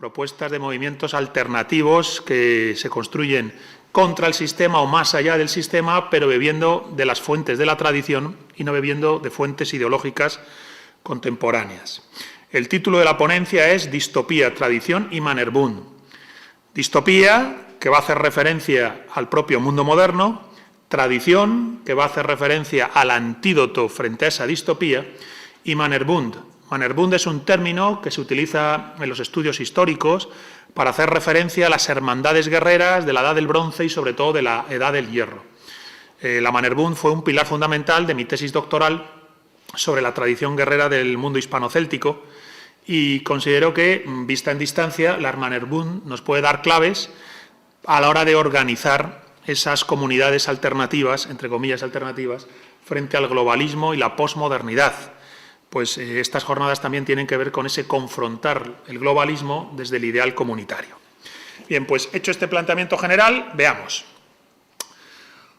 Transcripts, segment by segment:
propuestas de movimientos alternativos que se construyen contra el sistema o más allá del sistema, pero bebiendo de las fuentes de la tradición y no bebiendo de fuentes ideológicas contemporáneas. El título de la ponencia es Distopía, Tradición y Mannerbund. Distopía, que va a hacer referencia al propio mundo moderno, tradición, que va a hacer referencia al antídoto frente a esa distopía, y Mannerbund. Mannerbund es un término que se utiliza en los estudios históricos para hacer referencia a las hermandades guerreras de la Edad del Bronce y sobre todo de la Edad del Hierro. La Mannerbund fue un pilar fundamental de mi tesis doctoral sobre la tradición guerrera del mundo hispano-céltico y considero que, vista en distancia, la Mannerbund nos puede dar claves a la hora de organizar esas comunidades alternativas, entre comillas alternativas, frente al globalismo y la posmodernidad. Pues estas jornadas también tienen que ver con ese confrontar el globalismo desde el ideal comunitario. Bien, pues hecho este planteamiento general, veamos.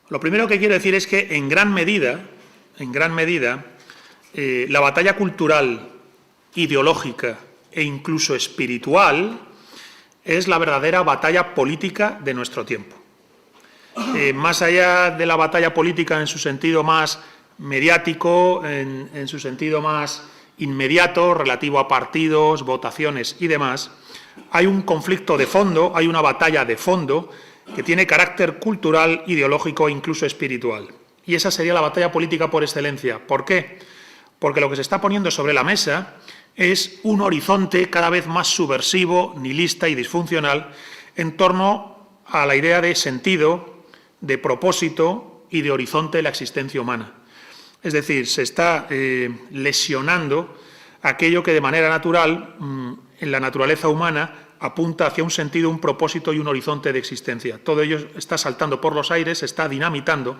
Lo primero que quiero decir es que en gran medida, la batalla cultural, ideológica e incluso espiritual es la verdadera batalla política de nuestro tiempo. Más allá de la batalla política en su sentido más mediático, en su sentido más inmediato, relativo a partidos, votaciones y demás, hay un conflicto de fondo, hay una batalla de fondo que tiene carácter cultural, ideológico e incluso espiritual. Y esa sería la batalla política por excelencia. ¿Por qué? Porque lo que se está poniendo sobre la mesa es un horizonte cada vez más subversivo, nihilista y disfuncional en torno a la idea de sentido, de propósito y de horizonte de la existencia humana. Es decir, se está lesionando aquello que de manera natural, en la naturaleza humana, apunta hacia un sentido, un propósito y un horizonte de existencia. Todo ello está saltando por los aires, se está dinamitando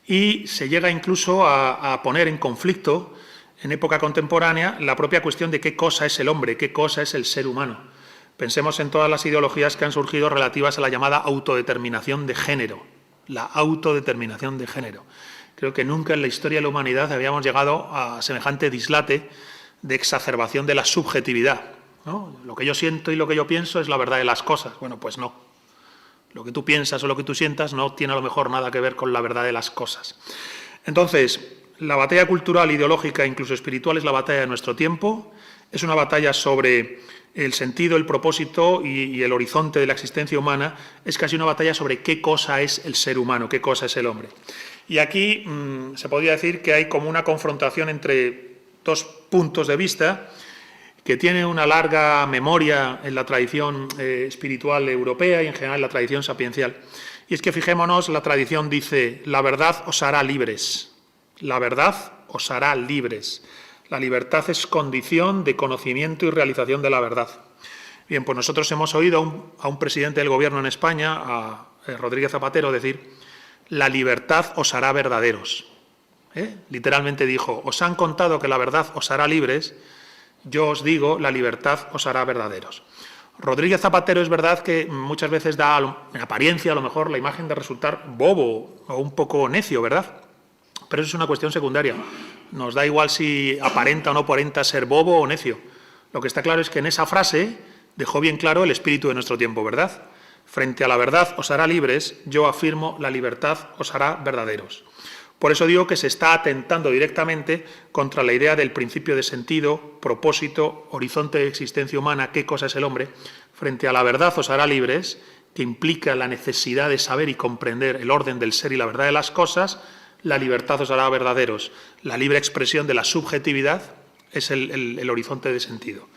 y se llega incluso a poner en conflicto, en época contemporánea, la propia cuestión de qué cosa es el hombre, qué cosa es el ser humano. Pensemos en todas las ideologías que han surgido relativas a la llamada autodeterminación de género. La autodeterminación de género. Creo que nunca en la historia de la humanidad habíamos llegado a semejante dislate de exacerbación de la subjetividad, ¿no? Lo que yo siento y lo que yo pienso es la verdad de las cosas. Bueno, pues no. Lo que tú piensas o lo que tú sientas no tiene a lo mejor nada que ver con la verdad de las cosas. Entonces, la batalla cultural, ideológica e incluso espiritual es la batalla de nuestro tiempo. Es una batalla sobre el sentido, el propósito y el horizonte de la existencia humana. Es casi una batalla sobre qué cosa es el ser humano, qué cosa es el hombre. Y aquí se podría decir que hay como una confrontación entre dos puntos de vista que tienen una larga memoria en la tradición espiritual europea y en general en la tradición sapiencial. Y es que fijémonos, la tradición dice, la verdad os hará libres. La verdad os hará libres. La libertad es condición de conocimiento y realización de la verdad. Bien, pues nosotros hemos oído a un presidente del Gobierno en España, a Rodríguez Zapatero, decir la libertad os hará verdaderos. Literalmente dijo, os han contado que la verdad os hará libres, yo os digo, la libertad os hará verdaderos. Rodríguez Zapatero es verdad que muchas veces da en apariencia a lo mejor la imagen de resultar bobo o un poco necio, ¿verdad? Pero eso es una cuestión secundaria. Nos da igual si aparenta o no aparenta ser bobo o necio. Lo que está claro es que en esa frase dejó bien claro el espíritu de nuestro tiempo, ¿verdad? Frente a la verdad os hará libres, yo afirmo la libertad os hará verdaderos. Por eso digo que se está atentando directamente contra la idea del principio de sentido, propósito, horizonte de existencia humana, qué cosa es el hombre. Frente a la verdad os hará libres, que implica la necesidad de saber y comprender el orden del ser y la verdad de las cosas, la libertad os hará verdaderos. La libre expresión de la subjetividad es el horizonte de sentido.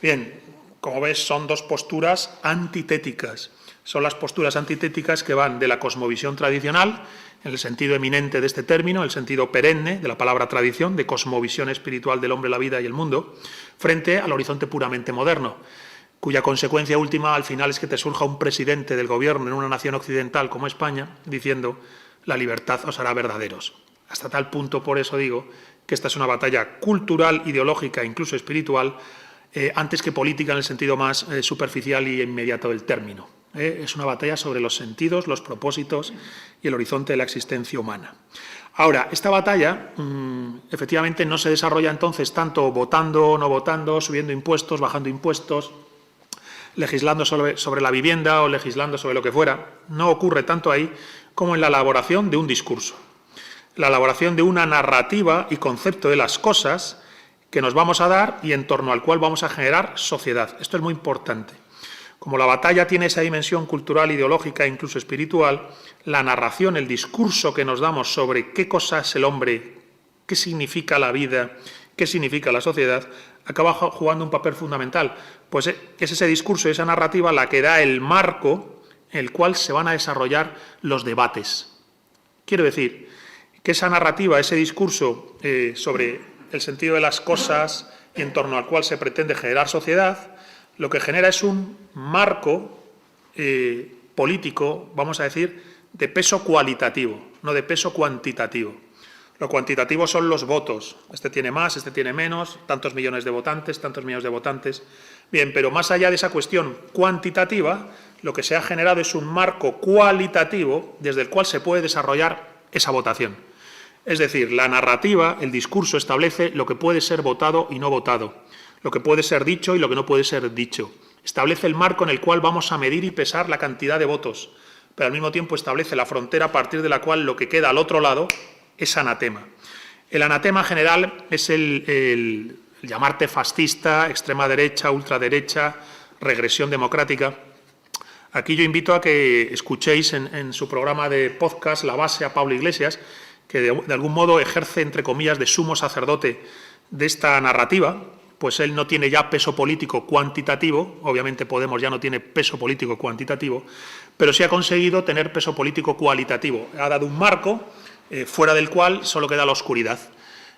Bien, como ves, son dos posturas antitéticas. Son las posturas antitéticas que van de la cosmovisión tradicional, en el sentido eminente de este término, el sentido perenne de la palabra tradición, de cosmovisión espiritual del hombre, la vida y el mundo, frente al horizonte puramente moderno, cuya consecuencia última al final es que te surja un presidente del gobierno en una nación occidental como España diciendo la libertad os hará verdaderos. Hasta tal punto, por eso digo, que esta es una batalla cultural, ideológica e incluso espiritual, antes que política en el sentido más superficial y inmediato del término. Es una batalla sobre los sentidos, los propósitos y el horizonte de la existencia humana. Ahora, esta batalla efectivamente no se desarrolla entonces tanto votando o no votando, subiendo impuestos, bajando impuestos, legislando sobre la vivienda o legislando sobre lo que fuera. No ocurre tanto ahí como en la elaboración de un discurso, la elaboración de una narrativa y concepto de las cosas que nos vamos a dar y en torno al cual vamos a generar sociedad. Esto es muy importante. Como la batalla tiene esa dimensión cultural, ideológica e incluso espiritual, la narración, el discurso que nos damos sobre qué cosa es el hombre, qué significa la vida, qué significa la sociedad, acaba jugando un papel fundamental. Pues es ese discurso y esa narrativa la que da el marco en el cual se van a desarrollar los debates. Quiero decir que esa narrativa, ese discurso sobre el sentido de las cosas y en torno al cual se pretende generar sociedad, lo que genera es un marco político, vamos a decir, de peso cualitativo, no de peso cuantitativo. Lo cuantitativo son los votos. Este tiene más, este tiene menos, tantos millones de votantes, tantos millones de votantes. Bien, pero más allá de esa cuestión cuantitativa, lo que se ha generado es un marco cualitativo desde el cual se puede desarrollar esa votación. Es decir, la narrativa, el discurso establece lo que puede ser votado y no votado, lo que puede ser dicho y lo que no puede ser dicho. Establece el marco en el cual vamos a medir y pesar la cantidad de votos, pero al mismo tiempo establece la frontera a partir de la cual lo que queda al otro lado es anatema. El anatema general es el llamarte fascista, extrema derecha, ultraderecha, regresión democrática. Aquí yo invito a que escuchéis en su programa de podcast La Base a Pablo Iglesias, que de algún modo ejerce, entre comillas, de sumo sacerdote de esta narrativa, pues él no tiene ya peso político cuantitativo, obviamente Podemos ya no tiene peso político cuantitativo, pero sí ha conseguido tener peso político cualitativo. Ha dado un marco fuera del cual solo queda la oscuridad.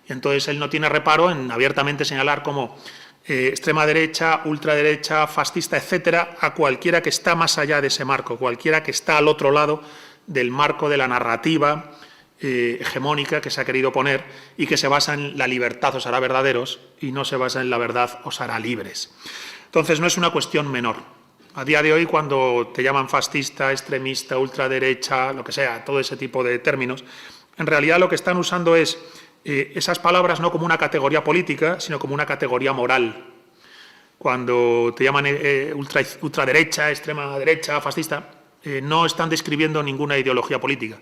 Y entonces él no tiene reparo en abiertamente señalar como extrema derecha, ultraderecha, fascista, etcétera, a cualquiera que está más allá de ese marco, cualquiera que está al otro lado del marco de la narrativa hegemónica que se ha querido poner y que se basa en la libertad os hará verdaderos y no se basa en la verdad os hará libres. Entonces no es una cuestión menor. A día de hoy, cuando te llaman fascista, extremista, ultraderecha, lo que sea, todo ese tipo de términos, en realidad lo que están usando es esas palabras no como una categoría política, sino como una categoría moral. Cuando te llaman ultraderecha, extrema derecha, fascista, no están describiendo ninguna ideología política.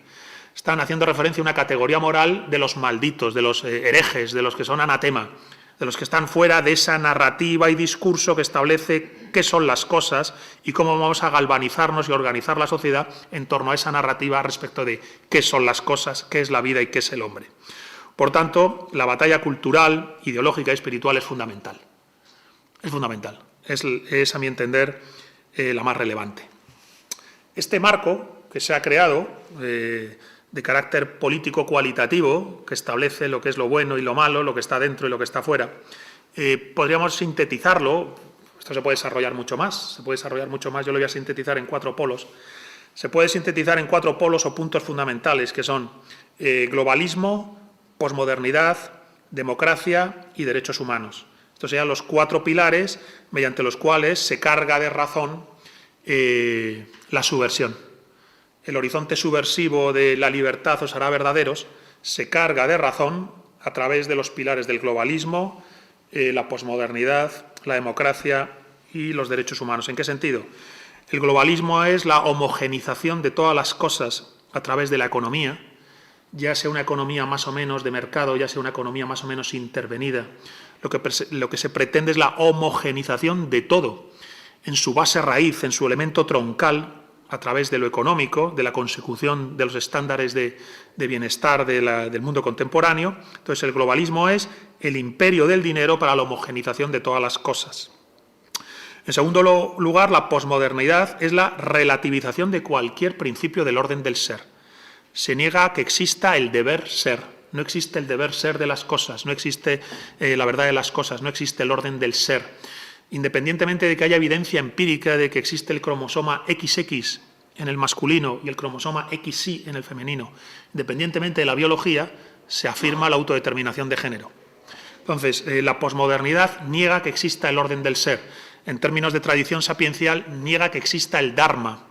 Están haciendo referencia a una categoría moral de los malditos, de los herejes, de los que son anatema, de los que están fuera de esa narrativa y discurso que establece qué son las cosas y cómo vamos a galvanizarnos y organizar la sociedad en torno a esa narrativa respecto de qué son las cosas, qué es la vida y qué es el hombre. Por tanto, la batalla cultural, ideológica y espiritual es fundamental. Es fundamental. Es a mi entender, la más relevante. Este marco que se ha creado de carácter político cualitativo, que establece lo que es lo bueno y lo malo, lo que está dentro y lo que está fuera, podríamos sintetizarlo. Esto se puede desarrollar mucho más, yo lo voy a sintetizar en 4 polos. Se puede sintetizar en 4 polos o puntos fundamentales, que son globalismo, posmodernidad, democracia y derechos humanos. Estos serían los 4 pilares mediante los cuales se carga de razón la subversión. El horizonte subversivo de la libertad os hará verdaderos se carga de razón a través de los pilares del globalismo, la posmodernidad, la democracia y los derechos humanos. ¿En qué sentido? El globalismo es la homogenización de todas las cosas a través de la economía, ya sea una economía más o menos de mercado, ya sea una economía más o menos intervenida. Lo que se pretende es la homogenización de todo, en su base raíz, en su elemento troncal, a través de lo económico, de la consecución de los estándares de bienestar del mundo contemporáneo. Entonces, el globalismo es el imperio del dinero para la homogenización de todas las cosas. En segundo lugar, la posmodernidad es la relativización de cualquier principio del orden del ser. Se niega que exista el deber ser. No existe el deber ser de las cosas, no existe la verdad de las cosas, no existe el orden del ser. Independientemente de que haya evidencia empírica de que existe el cromosoma XX en el masculino y el cromosoma XY en el femenino, independientemente de la biología, se afirma la autodeterminación de género. Entonces, la posmodernidad niega que exista el orden del ser. En términos de tradición sapiencial, niega que exista el Dharma.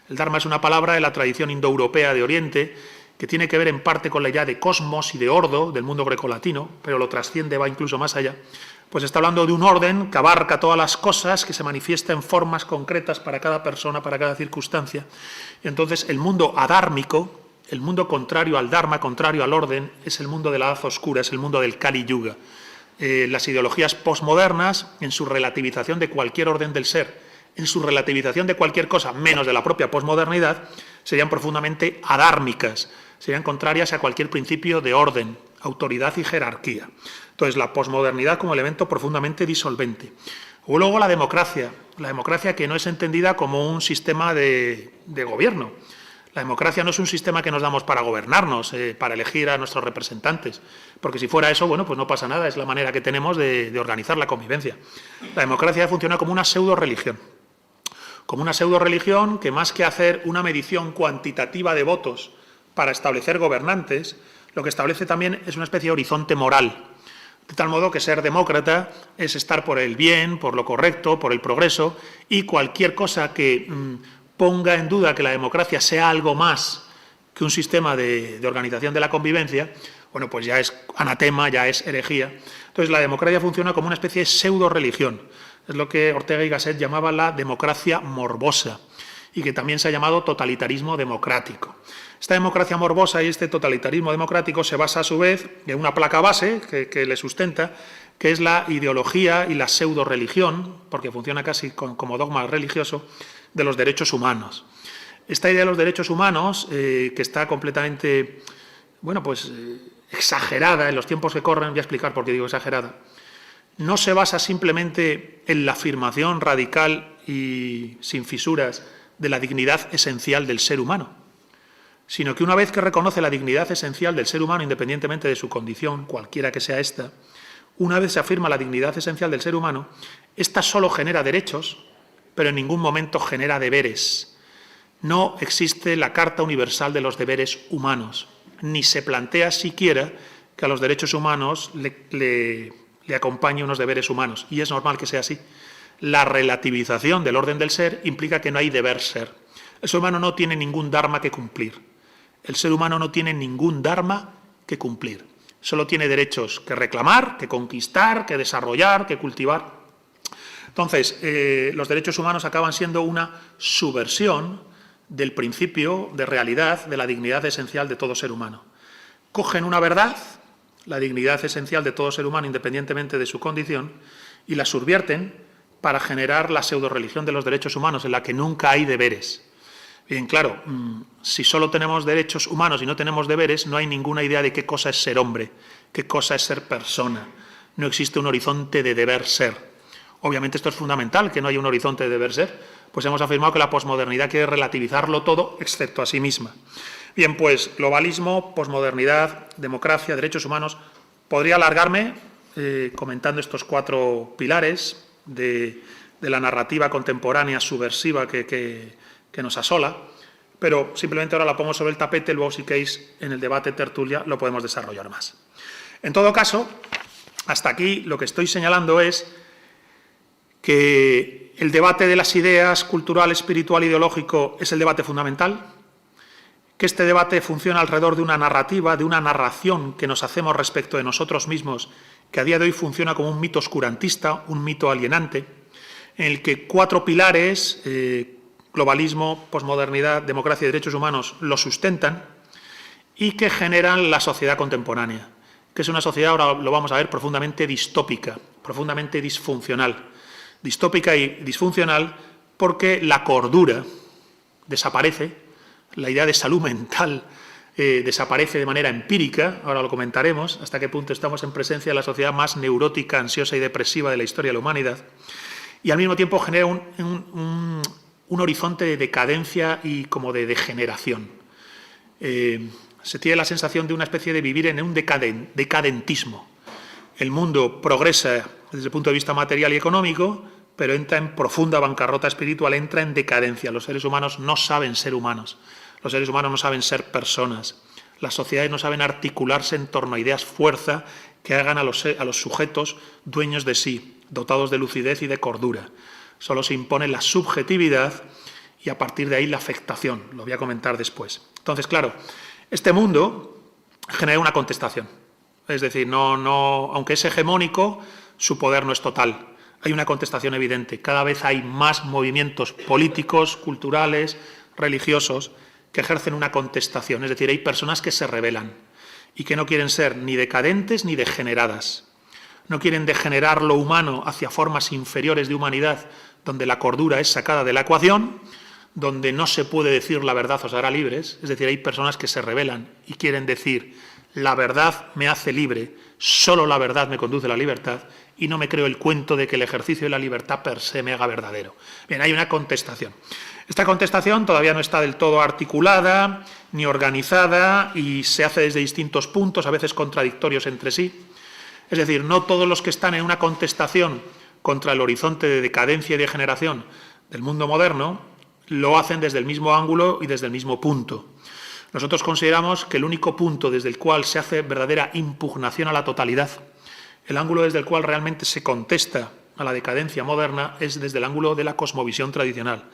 El Dharma es una palabra de la tradición indoeuropea de Oriente que tiene que ver en parte con la idea de cosmos y de ordo del mundo grecolatino, pero lo trasciende, va incluso más allá. pues está hablando de un orden que abarca todas las cosas, que se manifiesta en formas concretas para cada persona, para cada circunstancia. Y entonces el mundo adármico, el mundo contrario al dharma, contrario al orden, es el mundo de la edad oscura, es el mundo del Kali Yuga. Las ideologías posmodernas, en su relativización de cualquier orden del ser, en su relativización de cualquier cosa, menos de la propia posmodernidad, serían profundamente adármicas, serían contrarias a cualquier principio de orden, autoridad y jerarquía. Entonces, la posmodernidad como elemento profundamente disolvente. O luego la democracia que no es entendida como un sistema de gobierno. La democracia no es un sistema que nos damos para gobernarnos, para elegir a nuestros representantes, porque si fuera eso, bueno, pues no pasa nada, es la manera que tenemos de organizar la convivencia. La democracia funciona como una pseudo-religión. Como una pseudo-religión que, más que hacer una medición cuantitativa de votos para establecer gobernantes, lo que establece también es una especie de horizonte moral, de tal modo que ser demócrata es estar por el bien, por lo correcto, por el progreso, y cualquier cosa que ponga en duda que la democracia sea algo más que un sistema de organización de la convivencia, bueno, pues ya es anatema, ya es herejía. Entonces, la democracia funciona como una especie de pseudo-religión. Es lo que Ortega y Gasset llamaba la democracia morbosa y que también se ha llamado totalitarismo democrático. Esta democracia morbosa y este totalitarismo democrático se basa, a su vez, en una placa base que le sustenta, que es la ideología y la pseudo-religión, porque funciona casi como dogma religioso, de los derechos humanos. Esta idea de los derechos humanos, que está completamente, bueno, pues exagerada en los tiempos que corren, voy a explicar por qué digo exagerada, no se basa simplemente en la afirmación radical y sin fisuras de la dignidad esencial del ser humano, sino que una vez que reconoce la dignidad esencial del ser humano, independientemente de su condición, cualquiera que sea esta, una vez se afirma la dignidad esencial del ser humano, ésta solo genera derechos, pero en ningún momento genera deberes. No existe la Carta Universal de los Deberes Humanos, ni se plantea siquiera que a los derechos humanos le acompañe unos deberes humanos, y es normal que sea así. La relativización del orden del ser implica que no hay deber ser. El ser humano no tiene ningún dharma que cumplir. El ser humano no tiene ningún dharma que cumplir. Solo tiene derechos que reclamar, que conquistar, que desarrollar, que cultivar. Entonces, los derechos humanos acaban siendo una subversión del principio de realidad de la dignidad esencial de todo ser humano. Cogen una verdad, la dignidad esencial de todo ser humano independientemente de su condición, y la subvierten para generar la pseudo-religión de los derechos humanos, en la que nunca hay deberes. Bien, claro, si solo tenemos derechos humanos y no tenemos deberes, no hay ninguna idea de qué cosa es ser hombre, qué cosa es ser persona. No existe un horizonte de deber ser. Obviamente esto es fundamental, que no haya un horizonte de deber ser, pues hemos afirmado que la posmodernidad quiere relativizarlo todo, excepto a sí misma. Bien, pues globalismo, posmodernidad, democracia, derechos humanos. Podría alargarme comentando estos 4 pilares de la narrativa contemporánea subversiva que nos asola, pero simplemente ahora la pongo sobre el tapete, luego si queréis en el debate tertulia lo podemos desarrollar más. En todo caso, hasta aquí lo que estoy señalando es que el debate de las ideas cultural, espiritual, ideológico es el debate fundamental, que este debate funciona alrededor de una narrativa, de una narración que nos hacemos respecto de nosotros mismos, que a día de hoy funciona como un mito oscurantista, un mito alienante, en el que 4 pilares, globalismo, posmodernidad, democracia y derechos humanos, lo sustentan y que generan la sociedad contemporánea, que es una sociedad, ahora lo vamos a ver, profundamente distópica, profundamente disfuncional. Distópica y disfuncional porque la cordura desaparece, la idea de salud mental desaparece de manera empírica, ahora lo comentaremos, hasta qué punto estamos en presencia de la sociedad más neurótica, ansiosa y depresiva de la historia de la humanidad, y al mismo tiempo genera un horizonte de decadencia y como de degeneración. Se tiene la sensación de una especie de vivir en un decadentismo. El mundo progresa desde el punto de vista material y económico, pero entra en profunda bancarrota espiritual, entra en decadencia. Los seres humanos no saben ser humanos, los seres humanos no saben ser personas, las sociedades no saben articularse en torno a ideas fuerza que hagan a los sujetos dueños de sí, dotados de lucidez y de cordura. Solo se impone la subjetividad y a partir de ahí la afectación, lo voy a comentar después. Entonces, claro, este mundo genera una contestación. Es decir, aunque es hegemónico, su poder no es total. Hay una contestación evidente. Cada vez hay más movimientos políticos, culturales, religiosos, que ejercen una contestación. Es decir, hay personas que se rebelan y que no quieren ser ni decadentes ni degeneradas. No quieren degenerar lo humano hacia formas inferiores de humanidad, donde la cordura es sacada de la ecuación, donde no se puede decir la verdad os hará libres. Es decir, hay personas que se rebelan y quieren decir la verdad me hace libre, solo la verdad me conduce a la libertad y no me creo el cuento de que el ejercicio de la libertad per se me haga verdadero. Bien, hay una contestación. Esta contestación todavía no está del todo articulada ni organizada y se hace desde distintos puntos, a veces contradictorios entre sí. Es decir, no todos los que están en una contestación contra el horizonte de decadencia y degeneración del mundo moderno lo hacen desde el mismo ángulo y desde el mismo punto. Nosotros consideramos que el único punto desde el cual se hace verdadera impugnación a la totalidad, el ángulo desde el cual realmente se contesta a la decadencia moderna, es desde el ángulo de la cosmovisión tradicional,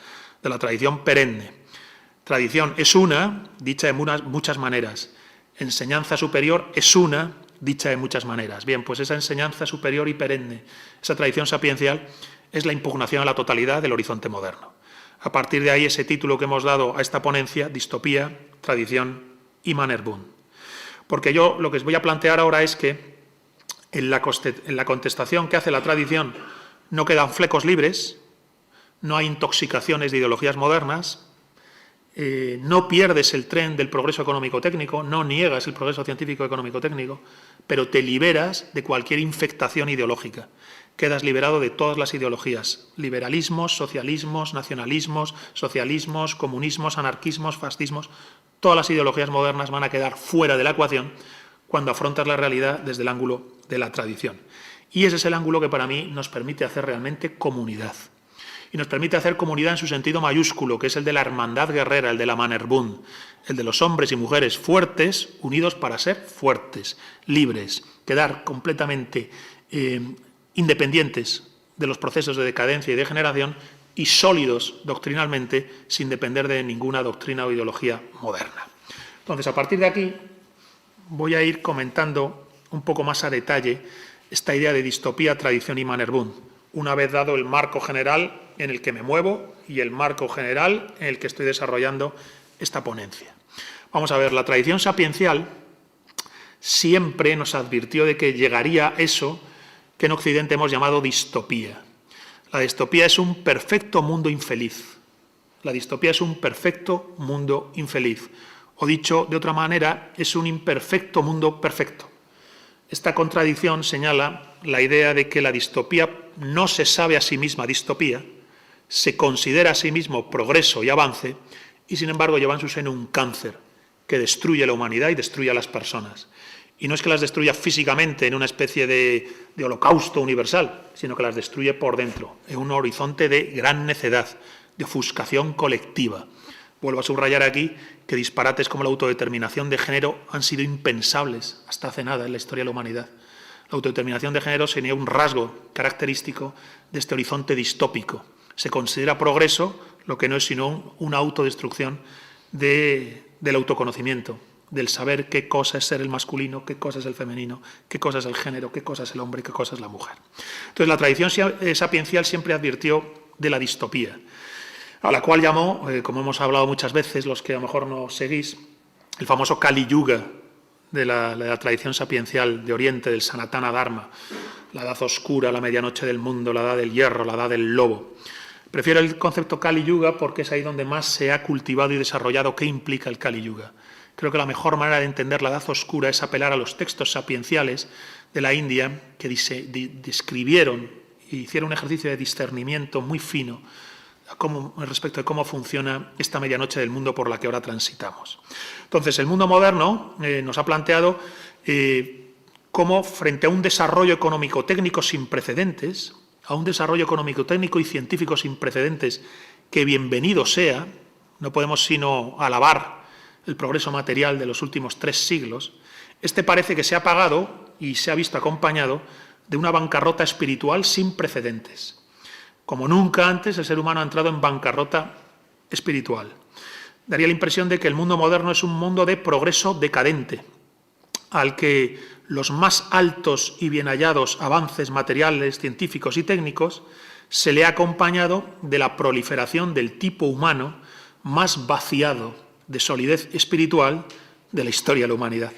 de la tradición perenne. Tradición es una, dicha de muchas maneras. Enseñanza superior es una, dicha de muchas maneras. Bien, pues esa enseñanza superior y perenne, esa tradición sapiencial, es la impugnación a la totalidad del horizonte moderno. A partir de ahí, ese título que hemos dado a esta ponencia, Distopía, Tradición y Mannerbund. Porque yo lo que os voy a plantear ahora es que en la contestación que hace la tradición no quedan flecos libres, no hay intoxicaciones de ideologías modernas, no pierdes el tren del progreso económico-técnico, no niegas el progreso científico económico-técnico, pero te liberas de cualquier infectación ideológica. Quedas liberado de todas las ideologías, liberalismos, socialismos, nacionalismos, socialismos, comunismos, anarquismos, fascismos. Todas las ideologías modernas van a quedar fuera de la ecuación cuando afrontas la realidad desde el ángulo de la tradición. Y ese es el ángulo que para mí nos permite hacer realmente comunidad. Y nos permite hacer comunidad en su sentido mayúsculo, que es el de la hermandad guerrera, el de la Mannerbund, el de los hombres y mujeres fuertes, unidos para ser fuertes, libres, quedar completamente independientes de los procesos de decadencia y degeneración y sólidos doctrinalmente sin depender de ninguna doctrina o ideología moderna. Entonces, a partir de aquí, voy a ir comentando un poco más a detalle esta idea de distopía, tradición y Mannerbund, una vez dado el marco general en el que me muevo y el marco general en el que estoy desarrollando esta ponencia. Vamos a ver, la tradición sapiencial siempre nos advirtió de que llegaría eso que en Occidente hemos llamado distopía. La distopía es un perfecto mundo infeliz. La distopía es un perfecto mundo infeliz. O dicho de otra manera, es un imperfecto mundo perfecto. Esta contradicción señala la idea de que la distopía no se sabe a sí misma distopía, se considera a sí mismo progreso y avance, y sin embargo lleva en su seno un cáncer que destruye la humanidad y destruye a las personas. Y no es que las destruya físicamente en una especie de holocausto universal, sino que las destruye por dentro, en un horizonte de gran necedad, de ofuscación colectiva. Vuelvo a subrayar aquí que disparates como la autodeterminación de género han sido impensables hasta hace nada en la historia de la humanidad. La autodeterminación de género sería un rasgo característico de este horizonte distópico. Se considera progreso lo que no es sino una autodestrucción del autoconocimiento, del saber qué cosa es ser el masculino, qué cosa es el femenino, qué cosa es el género, qué cosa es el hombre, qué cosa es la mujer. Entonces, la tradición sapiencial siempre advirtió de la distopía, a la cual llamó, como hemos hablado muchas veces, los que a lo mejor no seguís, el famoso Kali Yuga de la tradición sapiencial de Oriente, del Sanatana Dharma, la edad oscura, la medianoche del mundo, la edad del hierro, la edad del lobo. Prefiero el concepto Kali Yuga porque es ahí donde más se ha cultivado y desarrollado qué implica el Kali Yuga. Creo que la mejor manera de entender la edad oscura es apelar a los textos sapienciales de la India que describieron y hicieron un ejercicio de discernimiento muy fino respecto de cómo funciona esta medianoche del mundo por la que ahora transitamos. Entonces, el mundo moderno nos ha planteado cómo, frente a un desarrollo económico-técnico sin precedentes, a un desarrollo económico-técnico y científico sin precedentes, que bienvenido sea, no podemos sino alabar el progreso material de los últimos 3 siglos, este parece que se ha pagado y se ha visto acompañado de una bancarrota espiritual sin precedentes. Como nunca antes, el ser humano ha entrado en bancarrota espiritual. Daría la impresión de que el mundo moderno es un mundo de progreso decadente, al que los más altos y bien hallados avances materiales, científicos y técnicos se le ha acompañado de la proliferación del tipo humano más vaciado de solidez espiritual de la historia de la humanidad.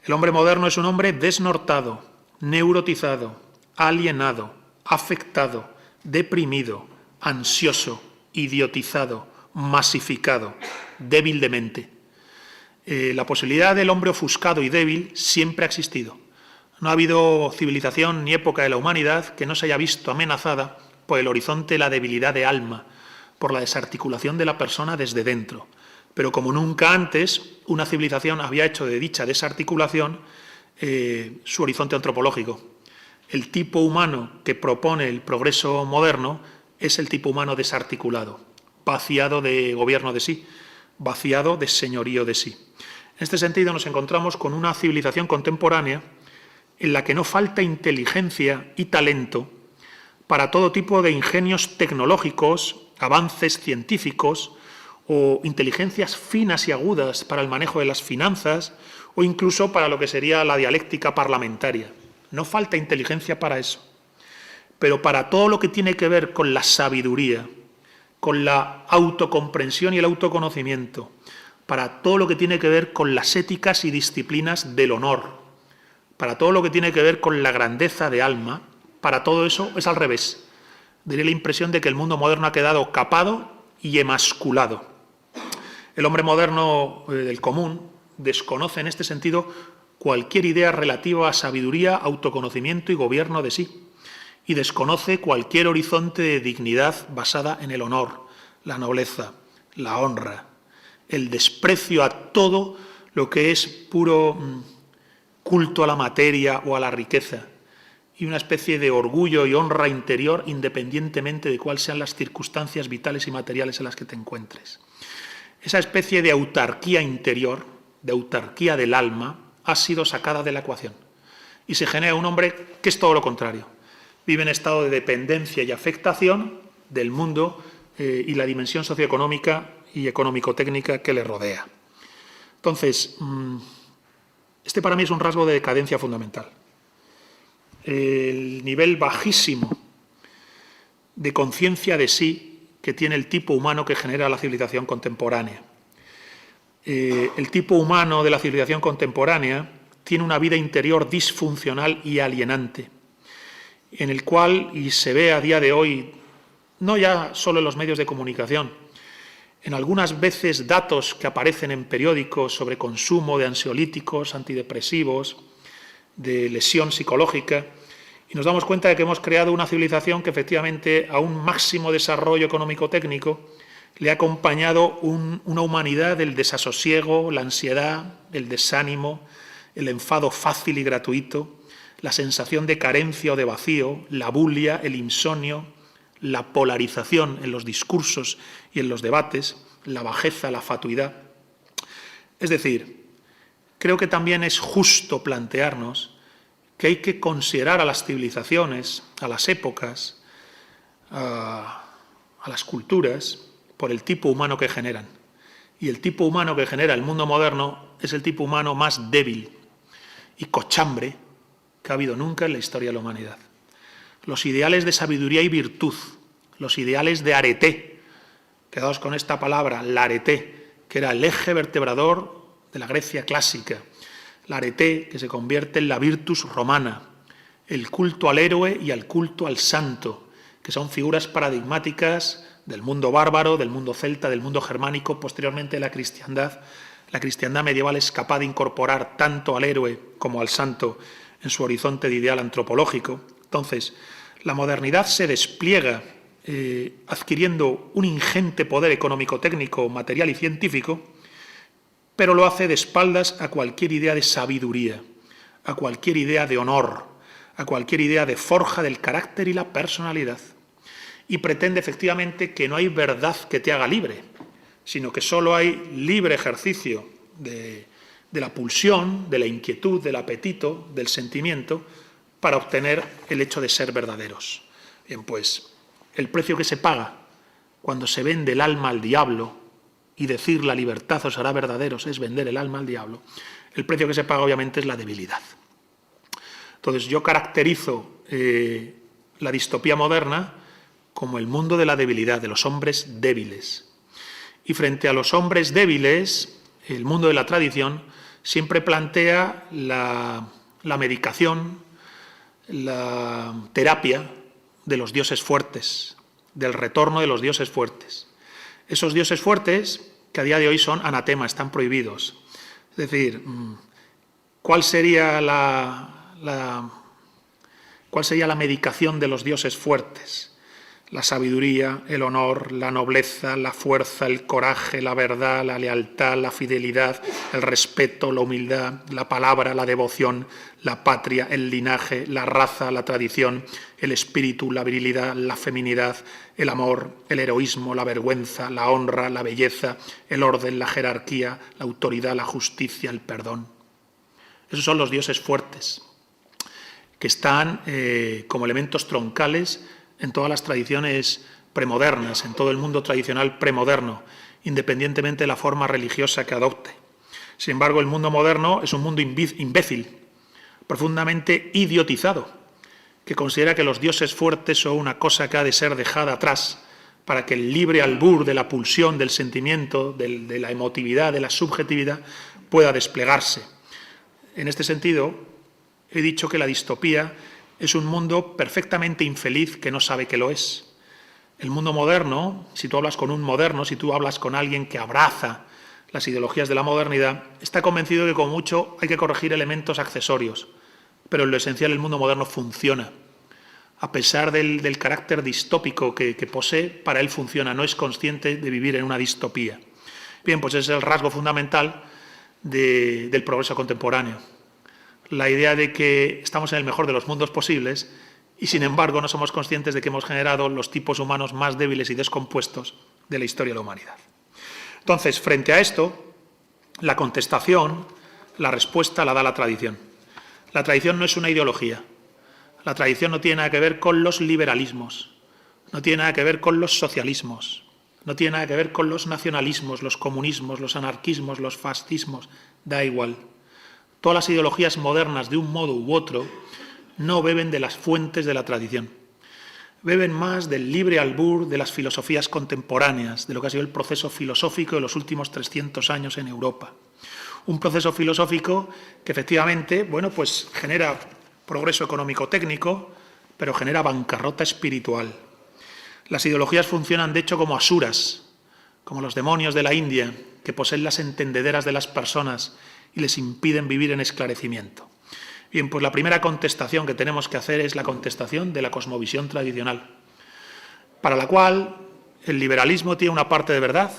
El hombre moderno es un hombre desnortado, neurotizado, alienado, afectado, deprimido, ansioso, idiotizado, masificado, débil de mente. La posibilidad del hombre ofuscado y débil siempre ha existido. No ha habido civilización ni época de la humanidad que no se haya visto amenazada por el horizonte de la debilidad de alma, por la desarticulación de la persona desde dentro. Pero como nunca antes, una civilización había hecho de dicha desarticulación su horizonte antropológico. El tipo humano que propone el progreso moderno es el tipo humano desarticulado, vaciado de gobierno de sí, vaciado de señorío de sí. En este sentido nos encontramos con una civilización contemporánea en la que no falta inteligencia y talento para todo tipo de ingenios tecnológicos, avances científicos o inteligencias finas y agudas para el manejo de las finanzas o incluso para lo que sería la dialéctica parlamentaria. No falta inteligencia para eso. Pero para todo lo que tiene que ver con la sabiduría, con la autocomprensión y el autoconocimiento, para todo lo que tiene que ver con las éticas y disciplinas del honor, para todo lo que tiene que ver con la grandeza de alma, para todo eso es al revés. Daría la impresión de que el mundo moderno ha quedado capado y emasculado. El hombre moderno del común desconoce en este sentido cualquier idea relativa a sabiduría, autoconocimiento y gobierno de sí, y desconoce cualquier horizonte de dignidad basada en el honor, la nobleza, la honra, el desprecio a todo lo que es puro culto a la materia o a la riqueza, y una especie de orgullo y honra interior independientemente de cuáles sean las circunstancias vitales y materiales en las que te encuentres. Esa especie de autarquía interior, de autarquía del alma, ha sido sacada de la ecuación y se genera un hombre que es todo lo contrario. Vive en estado de dependencia y afectación del mundo y la dimensión socioeconómica y económico-técnica que le rodea. Entonces, este para mí es un rasgo de decadencia fundamental. El nivel bajísimo de conciencia de sí que tiene el tipo humano que genera la civilización contemporánea. El tipo humano de la civilización contemporánea tiene una vida interior disfuncional y alienante, en el cual, y se ve a día de hoy, no ya solo en los medios de comunicación, en algunas veces datos que aparecen en periódicos sobre consumo de ansiolíticos, antidepresivos, de lesión psicológica, y nos damos cuenta de que hemos creado una civilización que efectivamente a un máximo desarrollo económico-técnico le ha acompañado una humanidad del desasosiego, la ansiedad, el desánimo, el enfado fácil y gratuito, la sensación de carencia o de vacío, la bulia, el insomnio, la polarización en los discursos y en los debates, la bajeza, la fatuidad. Es decir, creo que también es justo plantearnos que hay que considerar a las civilizaciones, a las épocas, a las culturas, por el tipo humano que generan. Y el tipo humano que genera el mundo moderno es el tipo humano más débil y cochambre que ha habido nunca en la historia de la humanidad. Los ideales de sabiduría y virtud, los ideales de arete, quedaos con esta palabra, la arete, que era el eje vertebrador de la Grecia clásica, la arete que se convierte en la virtus romana, el culto al héroe y al culto al santo, que son figuras paradigmáticas del mundo bárbaro, del mundo celta, del mundo germánico, posteriormente la cristiandad. La cristiandad medieval es capaz de incorporar tanto al héroe como al santo en su horizonte de ideal antropológico. Entonces, la modernidad se despliega adquiriendo un ingente poder económico-técnico, material y científico, pero lo hace de espaldas a cualquier idea de sabiduría, a cualquier idea de honor, a cualquier idea de forja del carácter y la personalidad. Y pretende efectivamente que no hay verdad que te haga libre, sino que solo hay libre ejercicio de la pulsión, de la inquietud, del apetito, del sentimiento, para obtener el hecho de ser verdaderos. Bien, pues, el precio que se paga cuando se vende el alma al diablo, y decir la libertad os hará verdaderos es vender el alma al diablo, El precio que se paga, obviamente, es la debilidad. Entonces, yo caracterizo la distopía moderna como el mundo de la debilidad, de los hombres débiles. Y frente a los hombres débiles, el mundo de la tradición siempre plantea la medicación, la terapia de los dioses fuertes, del retorno de los dioses fuertes. Esos dioses fuertes, que a día de hoy son anatema, están prohibidos. Es decir, ¿cuál sería la medicación de los dioses fuertes? La sabiduría, el honor, la nobleza, la fuerza, el coraje, la verdad, la lealtad, la fidelidad, el respeto, la humildad, la palabra, la devoción, la patria, el linaje, la raza, la tradición, el espíritu, la virilidad, la feminidad, el amor, el heroísmo, la vergüenza, la honra, la belleza, el orden, la jerarquía, la autoridad, la justicia, el perdón. Esos son los dioses fuertes, que están como elementos troncales en todas las tradiciones premodernas, en todo el mundo tradicional premoderno, independientemente de la forma religiosa que adopte. Sin embargo, el mundo moderno es un mundo imbécil, profundamente idiotizado, que considera que los dioses fuertes son una cosa que ha de ser dejada atrás para que el libre albur de la pulsión, del sentimiento, de la emotividad, de la subjetividad, pueda desplegarse. En este sentido, he dicho que la distopía es un mundo perfectamente infeliz que no sabe que lo es. El mundo moderno, si tú hablas con un moderno, si tú hablas con alguien que abraza las ideologías de la modernidad, está convencido de que como mucho hay que corregir elementos accesorios, pero en lo esencial el mundo moderno funciona. A pesar del carácter distópico que posee, para él funciona, no es consciente de vivir en una distopía. Bien, pues ese es el rasgo fundamental del progreso contemporáneo. La idea de que estamos en el mejor de los mundos posibles y, sin embargo, no somos conscientes de que hemos generado los tipos humanos más débiles y descompuestos de la historia de la humanidad. Entonces, frente a esto, la contestación, la respuesta la da la tradición. La tradición no es una ideología. La tradición no tiene nada que ver con los liberalismos, no tiene nada que ver con los socialismos, no tiene nada que ver con los nacionalismos, los comunismos, los anarquismos, los fascismos, da igual. Todas las ideologías modernas, de un modo u otro, no beben de las fuentes de la tradición. Beben más del libre albur de las filosofías contemporáneas, de lo que ha sido el proceso filosófico de los últimos 300 años en Europa. Un proceso filosófico que efectivamente, pues genera progreso económico-técnico, pero genera bancarrota espiritual. Las ideologías funcionan, de hecho, como asuras, como los demonios de la India, que poseen las entendederas de las personas y les impiden vivir en esclarecimiento. Bien, pues la primera contestación que tenemos que hacer es la contestación de la cosmovisión tradicional, para la cual el liberalismo tiene una parte de verdad,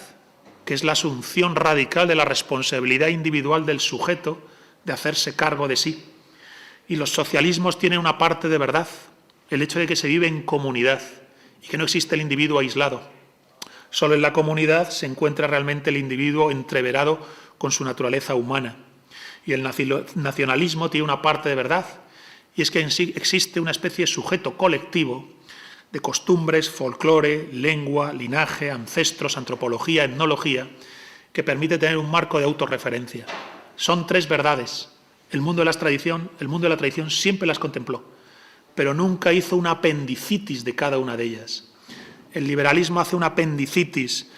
que es la asunción radical de la responsabilidad individual del sujeto de hacerse cargo de sí. Y los socialismos tienen una parte de verdad, el hecho de que se vive en comunidad y que no existe el individuo aislado. Solo en la comunidad se encuentra realmente el individuo entreverado con su naturaleza humana. Y el nacionalismo tiene una parte de verdad, y es que en sí existe una especie de sujeto colectivo de costumbres, folclore, lengua, linaje, ancestros, antropología, etnología, que permite tener un marco de autorreferencia. Son tres verdades. El mundo de la tradición siempre las contempló, pero nunca hizo una apendicitis de cada una de ellas. El liberalismo hace una apendicitis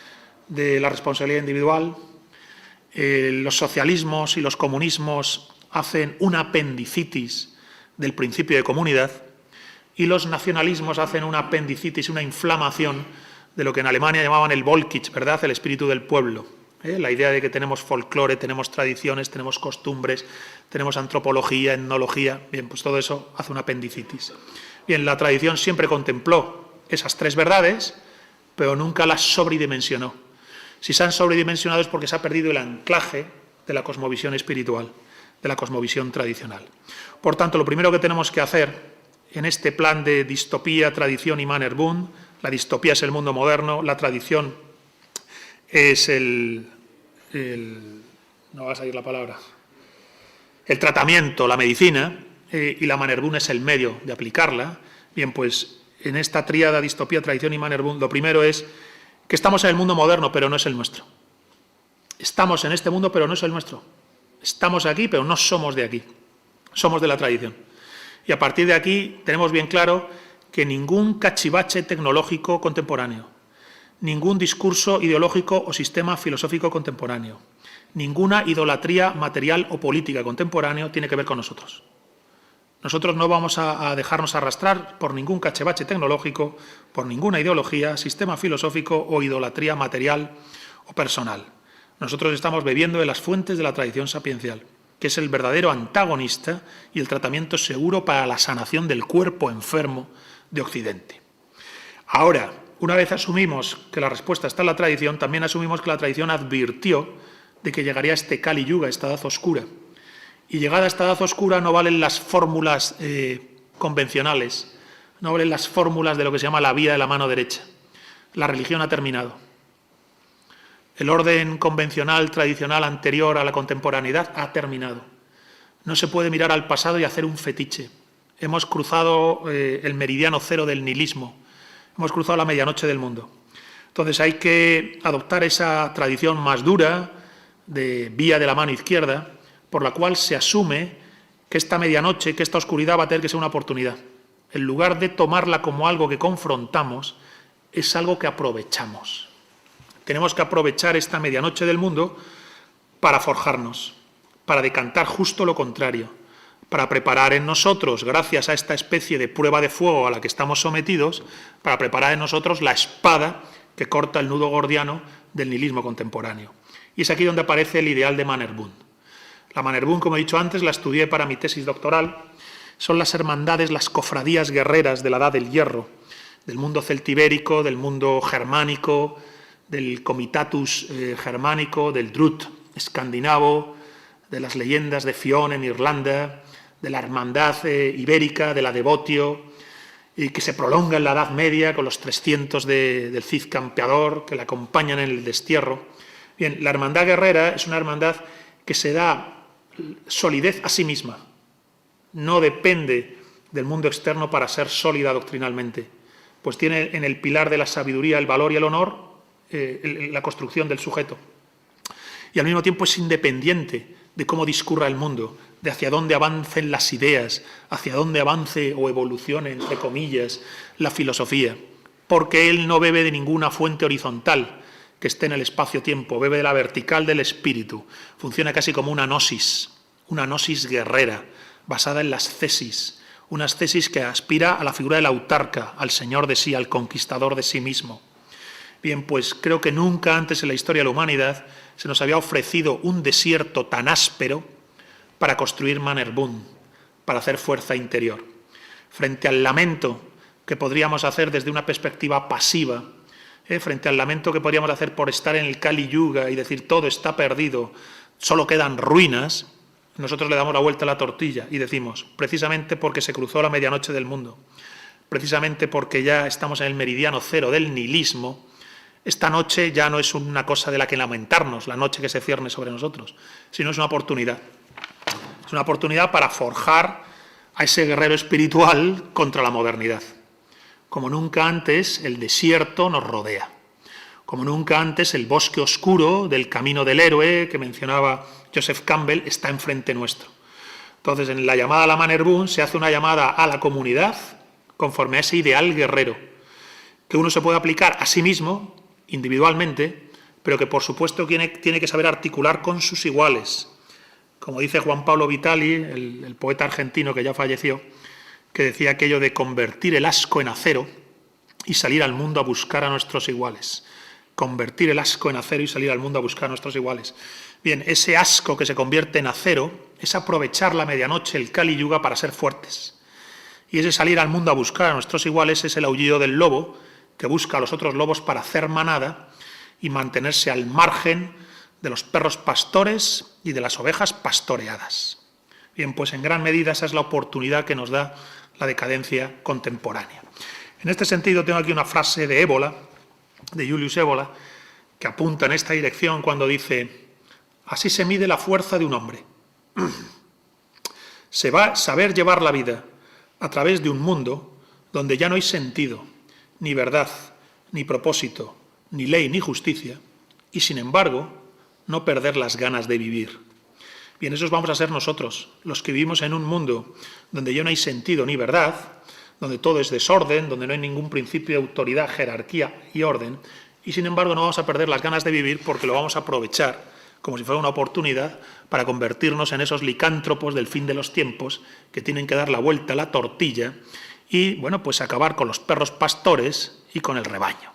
de la responsabilidad individual, los socialismos y los comunismos hacen una apendicitis del principio de comunidad y los nacionalismos hacen una apendicitis, una inflamación de lo que en Alemania llamaban el Volkitsch, ¿verdad?, el espíritu del pueblo. La idea de que tenemos folclore, tenemos tradiciones, tenemos costumbres, tenemos antropología, etnología. Bien, pues todo eso hace una apendicitis. Bien, la tradición siempre contempló esas tres verdades, pero nunca las sobredimensionó. Si se han sobredimensionado es porque se ha perdido el anclaje de la cosmovisión espiritual, de la cosmovisión tradicional. Por tanto, lo primero que tenemos que hacer en este plan de distopía, tradición y Mannerbund, la distopía es el mundo moderno, la tradición es no va a salir la palabra, el tratamiento, la medicina, y la Mannerbund es el medio de aplicarla. Bien, pues en esta tríada distopía, tradición y Mannerbund, lo primero es que estamos en el mundo moderno, pero no es el nuestro. Estamos en este mundo, pero no es el nuestro. Estamos aquí, pero no somos de aquí. Somos de la tradición. Y a partir de aquí tenemos bien claro que ningún cachivache tecnológico contemporáneo, ningún discurso ideológico o sistema filosófico contemporáneo, ninguna idolatría material o política contemporáneo tiene que ver con nosotros. Nosotros no vamos a dejarnos arrastrar por ningún cachivache tecnológico, por ninguna ideología, sistema filosófico o idolatría material o personal. Nosotros estamos bebiendo de las fuentes de la tradición sapiencial, que es el verdadero antagonista y el tratamiento seguro para la sanación del cuerpo enfermo de Occidente. Ahora, una vez asumimos que la respuesta está en la tradición, también asumimos que la tradición advirtió de que llegaría este Kali Yuga, esta edad oscura. Y llegada a esta edad oscura no valen las fórmulas convencionales, no valen las fórmulas de lo que se llama la vía de la mano derecha. La religión ha terminado. El orden convencional, tradicional, anterior a la contemporaneidad ha terminado. No se puede mirar al pasado y hacer un fetiche. Hemos cruzado el meridiano cero del nihilismo. Hemos cruzado la medianoche del mundo. Entonces hay que adoptar esa tradición más dura de vía de la mano izquierda, por la cual se asume que esta medianoche, que esta oscuridad va a tener que ser una oportunidad. En lugar de tomarla como algo que confrontamos, es algo que aprovechamos. Tenemos que aprovechar esta medianoche del mundo para forjarnos, para decantar justo lo contrario, para preparar en nosotros, gracias a esta especie de prueba de fuego a la que estamos sometidos, para preparar en nosotros la espada que corta el nudo gordiano del nihilismo contemporáneo. Y es aquí donde aparece el ideal de Mannerbund. La Mannerbund, como he dicho antes, la estudié para mi tesis doctoral. Son las hermandades, las cofradías guerreras de la Edad del Hierro, del mundo celtibérico, del mundo germánico, del Comitatus germánico, del Drut escandinavo, de las leyendas de Fionn en Irlanda, de la hermandad ibérica, de la Devotio, y que se prolonga en la Edad Media con los 300 del Cid Campeador que le acompañan en el destierro. Bien, la hermandad guerrera es una hermandad que se da solidez a sí misma. No depende del mundo externo para ser sólida doctrinalmente, pues tiene en el pilar de la sabiduría, el valor y el honor, la construcción del sujeto. Y al mismo tiempo es independiente de cómo discurra el mundo, de hacia dónde avancen las ideas, hacia dónde avance o evolucione, entre comillas, la filosofía, porque él no bebe de ninguna fuente horizontal que esté en el espacio-tiempo, bebe de la vertical del espíritu, funciona casi como una gnosis guerrera, basada en las cesis, unas cesis que aspira a la figura del autarca, al señor de sí, al conquistador de sí mismo. Bien, pues creo que nunca antes en la historia de la humanidad se nos había ofrecido un desierto tan áspero para construir Mannerbund, para hacer fuerza interior. Frente al lamento que podríamos hacer desde una perspectiva pasiva, frente al lamento que podríamos hacer por estar en el Kali Yuga y decir todo está perdido, solo quedan ruinas, nosotros le damos la vuelta a la tortilla y decimos, precisamente porque se cruzó la medianoche del mundo, precisamente porque ya estamos en el meridiano cero del nihilismo, esta noche ya no es una cosa de la que lamentarnos, la noche que se cierne sobre nosotros, sino es una oportunidad. Es una oportunidad para forjar a ese guerrero espiritual contra la modernidad. Como nunca antes el desierto nos rodea. Como nunca antes el bosque oscuro del camino del héroe que mencionaba Joseph Campbell está enfrente nuestro. Entonces, en la llamada a la Mannerbund se hace una llamada a la comunidad conforme a ese ideal guerrero, que uno se puede aplicar a sí mismo, individualmente, pero que por supuesto tiene que saber articular con sus iguales. Como dice Juan Pablo Vitali, el poeta argentino que ya falleció, que decía aquello de convertir el asco en acero y salir al mundo a buscar a nuestros iguales. Convertir el asco en acero y salir al mundo a buscar a nuestros iguales. Bien, ese asco que se convierte en acero es aprovechar la medianoche, el Kali Yuga, para ser fuertes. Y ese salir al mundo a buscar a nuestros iguales es el aullido del lobo, que busca a los otros lobos para hacer manada y mantenerse al margen de los perros pastores y de las ovejas pastoreadas. Bien, pues en gran medida esa es la oportunidad que nos da la decadencia contemporánea. En este sentido tengo aquí una frase de Évola, de Julius Evola, que apunta en esta dirección cuando dice: así se mide la fuerza de un hombre. Se va a saber llevar la vida a través de un mundo donde ya no hay sentido, ni verdad, ni propósito, ni ley, ni justicia, y sin embargo no perder las ganas de vivir. Bien, esos vamos a ser nosotros, los que vivimos en un mundo donde ya no hay sentido ni verdad, donde todo es desorden, donde no hay ningún principio de autoridad, jerarquía y orden, y sin embargo no vamos a perder las ganas de vivir porque lo vamos a aprovechar como si fuera una oportunidad para convertirnos en esos licántropos del fin de los tiempos que tienen que dar la vuelta a la tortilla y, bueno, pues acabar con los perros pastores y con el rebaño.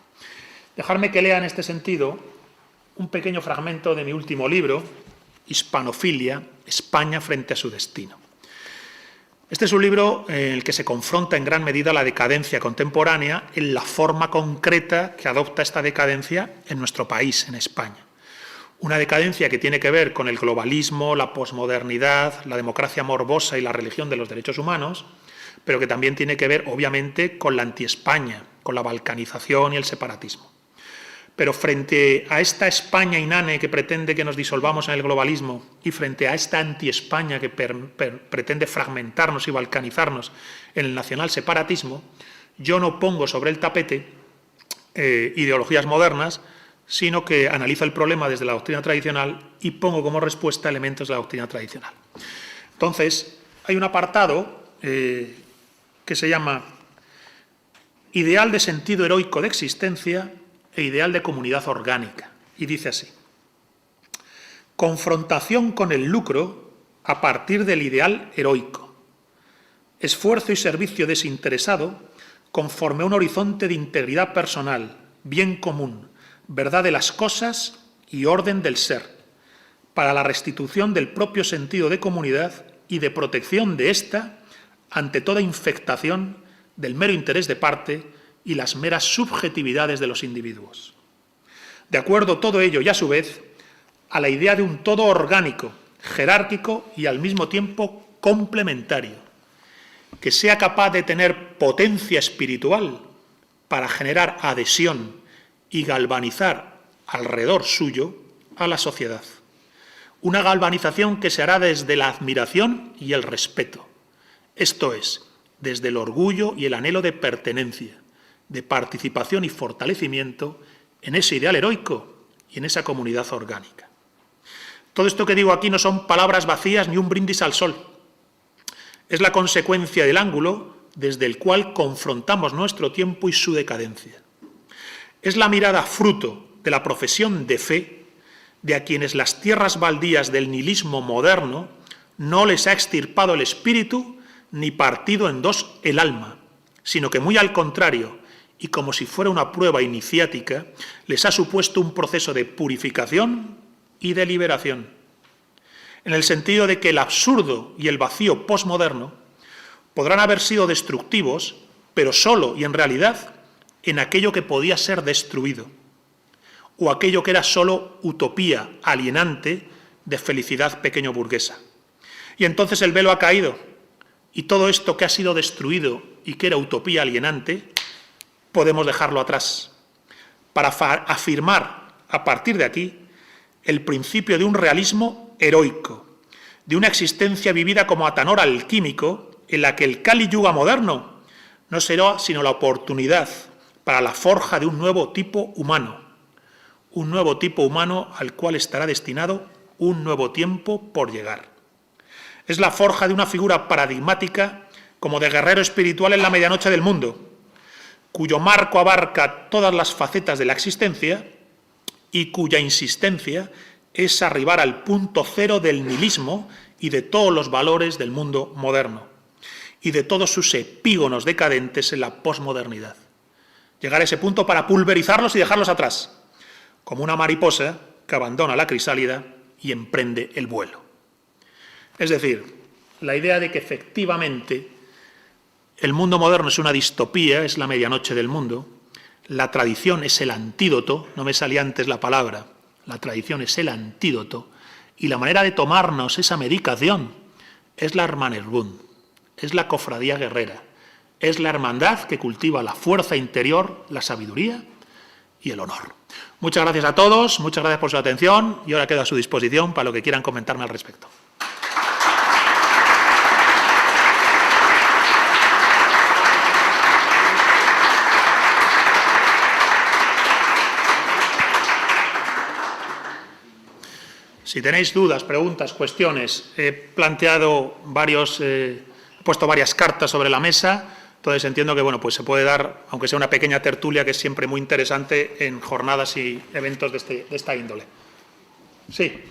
Dejadme que lea en este sentido un pequeño fragmento de mi último libro, Hispanofilia, España frente a su destino. Este es un libro en el que se confronta en gran medida la decadencia contemporánea en la forma concreta que adopta esta decadencia en nuestro país, en España. Una decadencia que tiene que ver con el globalismo, la posmodernidad, la democracia morbosa y la religión de los derechos humanos, pero que también tiene que ver, obviamente, con la anti-España, con la balcanización y el separatismo. Pero frente a esta España inane que pretende que nos disolvamos en el globalismo y frente a esta anti-España que pretende fragmentarnos y balcanizarnos en el nacional separatismo, yo no pongo sobre el tapete ideologías modernas, sino que analizo el problema desde la doctrina tradicional y pongo como respuesta elementos de la doctrina tradicional. Entonces, hay un apartado que se llama Ideal de sentido heroico de existencia e ideal de comunidad orgánica. Y dice así: confrontación con el lucro a partir del ideal heroico. Esfuerzo y servicio desinteresado conforme a un horizonte de integridad personal, bien común, verdad de las cosas y orden del ser, para la restitución del propio sentido de comunidad y de protección de ésta ante toda infectación del mero interés de parte y las meras subjetividades de los individuos. De acuerdo todo ello y a su vez a la idea de un todo orgánico, jerárquico y al mismo tiempo complementario, que sea capaz de tener potencia espiritual para generar adhesión y galvanizar alrededor suyo a la sociedad. Una galvanización que se hará desde la admiración y el respeto, esto es, desde el orgullo y el anhelo de pertenencia, de participación y fortalecimiento en ese ideal heroico y en esa comunidad orgánica. Todo esto que digo aquí no son palabras vacías ni un brindis al sol. Es la consecuencia del ángulo desde el cual confrontamos nuestro tiempo y su decadencia. Es la mirada fruto de la profesión de fe de a quienes las tierras baldías del nihilismo moderno no les ha extirpado el espíritu ni partido en dos el alma, sino que muy al contrario, y como si fuera una prueba iniciática, les ha supuesto un proceso de purificación y de liberación, en el sentido de que el absurdo y el vacío posmoderno podrán haber sido destructivos, pero solo y en realidad en aquello que podía ser destruido, o aquello que era solo utopía alienante de felicidad pequeño burguesa. Y entonces el velo ha caído, y todo esto que ha sido destruido y que era utopía alienante, podemos dejarlo atrás, para afirmar a partir de aquí el principio de un realismo heroico, de una existencia vivida como atanor alquímico, en la que el Kali Yuga moderno no será sino la oportunidad para la forja de un nuevo tipo humano al cual estará destinado un nuevo tiempo por llegar. Es la forja de una figura paradigmática como de guerrero espiritual en la medianoche del mundo, cuyo marco abarca todas las facetas de la existencia y cuya insistencia es arribar al punto cero del nihilismo y de todos los valores del mundo moderno y de todos sus epígonos decadentes en la posmodernidad. Llegar a ese punto para pulverizarlos y dejarlos atrás, como una mariposa que abandona la crisálida y emprende el vuelo. Es decir, la idea de que efectivamente el mundo moderno es una distopía, es la medianoche del mundo, la tradición es el antídoto, no me salía antes la palabra, la tradición es el antídoto, y la manera de tomarnos esa medicación es la Hermanerbund, es la cofradía guerrera, es la hermandad que cultiva la fuerza interior, la sabiduría y el honor. Muchas gracias a todos, muchas gracias por su atención y ahora quedo a su disposición para lo que quieran comentarme al respecto. Si tenéis dudas, preguntas, cuestiones, he planteado he puesto varias cartas sobre la mesa, entonces entiendo que bueno, pues se puede dar, aunque sea una pequeña tertulia, que es siempre muy interesante en jornadas y eventos de esta índole. Sí.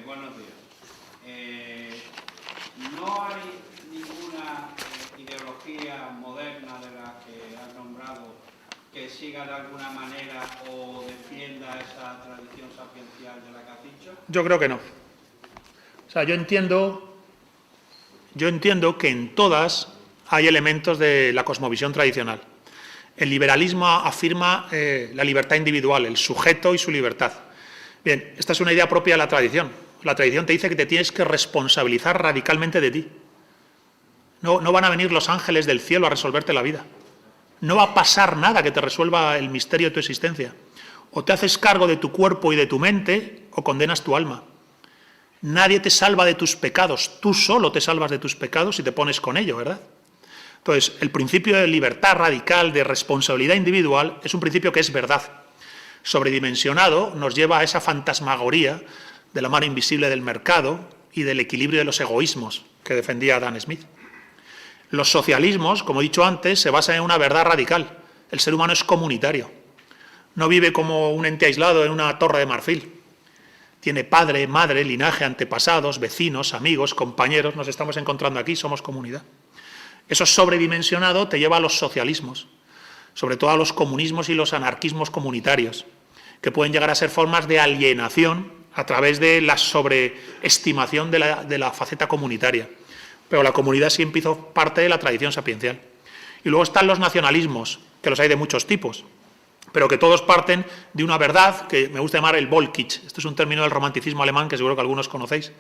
Buenos días. No hay ninguna ideología moderna de la que has nombrado que siga de alguna manera o defienda esa tradición sapiencial de la que has dicho. Yo creo que no. O sea, yo entiendo que en todas hay elementos de la cosmovisión tradicional. El liberalismo afirma la libertad individual, el sujeto y su libertad. Bien, esta es una idea propia de la tradición. La tradición te dice que te tienes que responsabilizar radicalmente de ti. No van a venir los ángeles del cielo a resolverte la vida. No va a pasar nada que te resuelva el misterio de tu existencia. O te haces cargo de tu cuerpo y de tu mente, o condenas tu alma. Nadie te salva de tus pecados. Tú solo te salvas de tus pecados y te pones con ello, ¿verdad? Entonces, el principio de libertad radical, de responsabilidad individual, es un principio que es verdad. Sobredimensionado nos lleva a esa fantasmagoría de la mano invisible del mercado y del equilibrio de los egoísmos que defendía Adam Smith. Los socialismos, como he dicho antes, se basan en una verdad radical. El ser humano es comunitario. No vive como un ente aislado en una torre de marfil. Tiene padre, madre, linaje, antepasados, vecinos, amigos, compañeros. Nos estamos encontrando aquí, somos comunidad. Eso sobredimensionado te lleva a los socialismos, sobre todo a los comunismos y los anarquismos comunitarios, que pueden llegar a ser formas de alienación a través de la sobreestimación de la faceta comunitaria. Pero la comunidad siempre hizo parte de la tradición sapiencial. Y luego están los nacionalismos, que los hay de muchos tipos, pero que todos parten de una verdad que me gusta llamar el Volkitsch. Esto es un término del romanticismo alemán que seguro que algunos conocéis,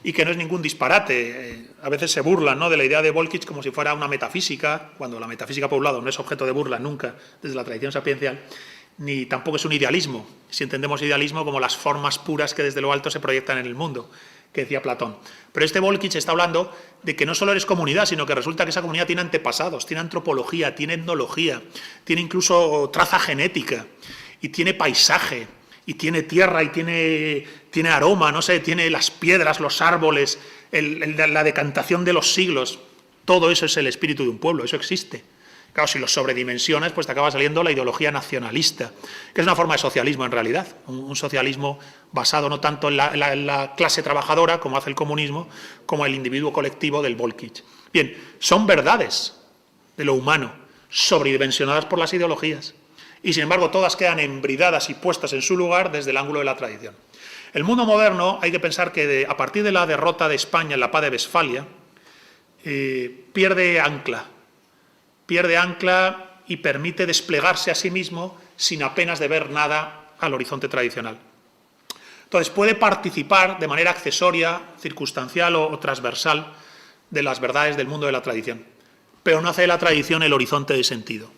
y que no es ningún disparate. A veces se burlan, ¿no?, de la idea de Volkitsch como si fuera una metafísica, cuando la metafísica, por un lado, no es objeto de burla nunca desde la tradición sapiencial, ni tampoco es un idealismo, si entendemos idealismo como las formas puras que desde lo alto se proyectan en el mundo, que decía Platón. Pero este Volkitsch está hablando de que no solo eres comunidad, sino que resulta que esa comunidad tiene antepasados, tiene antropología, tiene etnología, tiene incluso traza genética, y tiene paisaje, y tiene tierra, y tiene aroma, no sé, tiene las piedras, los árboles, la decantación de los siglos. Todo eso es el espíritu de un pueblo, eso existe. Claro, si lo sobredimensionas, pues te acaba saliendo la ideología nacionalista, que es una forma de socialismo en realidad, un socialismo basado no tanto en la clase trabajadora, como hace el comunismo, como el individuo colectivo del Volkitsch. Bien, son verdades de lo humano, sobredimensionadas por las ideologías, y sin embargo todas quedan embridadas y puestas en su lugar desde el ángulo de la tradición. El mundo moderno, hay que pensar que a partir de la derrota de España en la paz de Westfalia, pierde ancla y permite desplegarse a sí mismo sin apenas deber nada al horizonte tradicional. Entonces, puede participar de manera accesoria, circunstancial o transversal de las verdades del mundo de la tradición, pero no hace de la tradición el horizonte de sentido.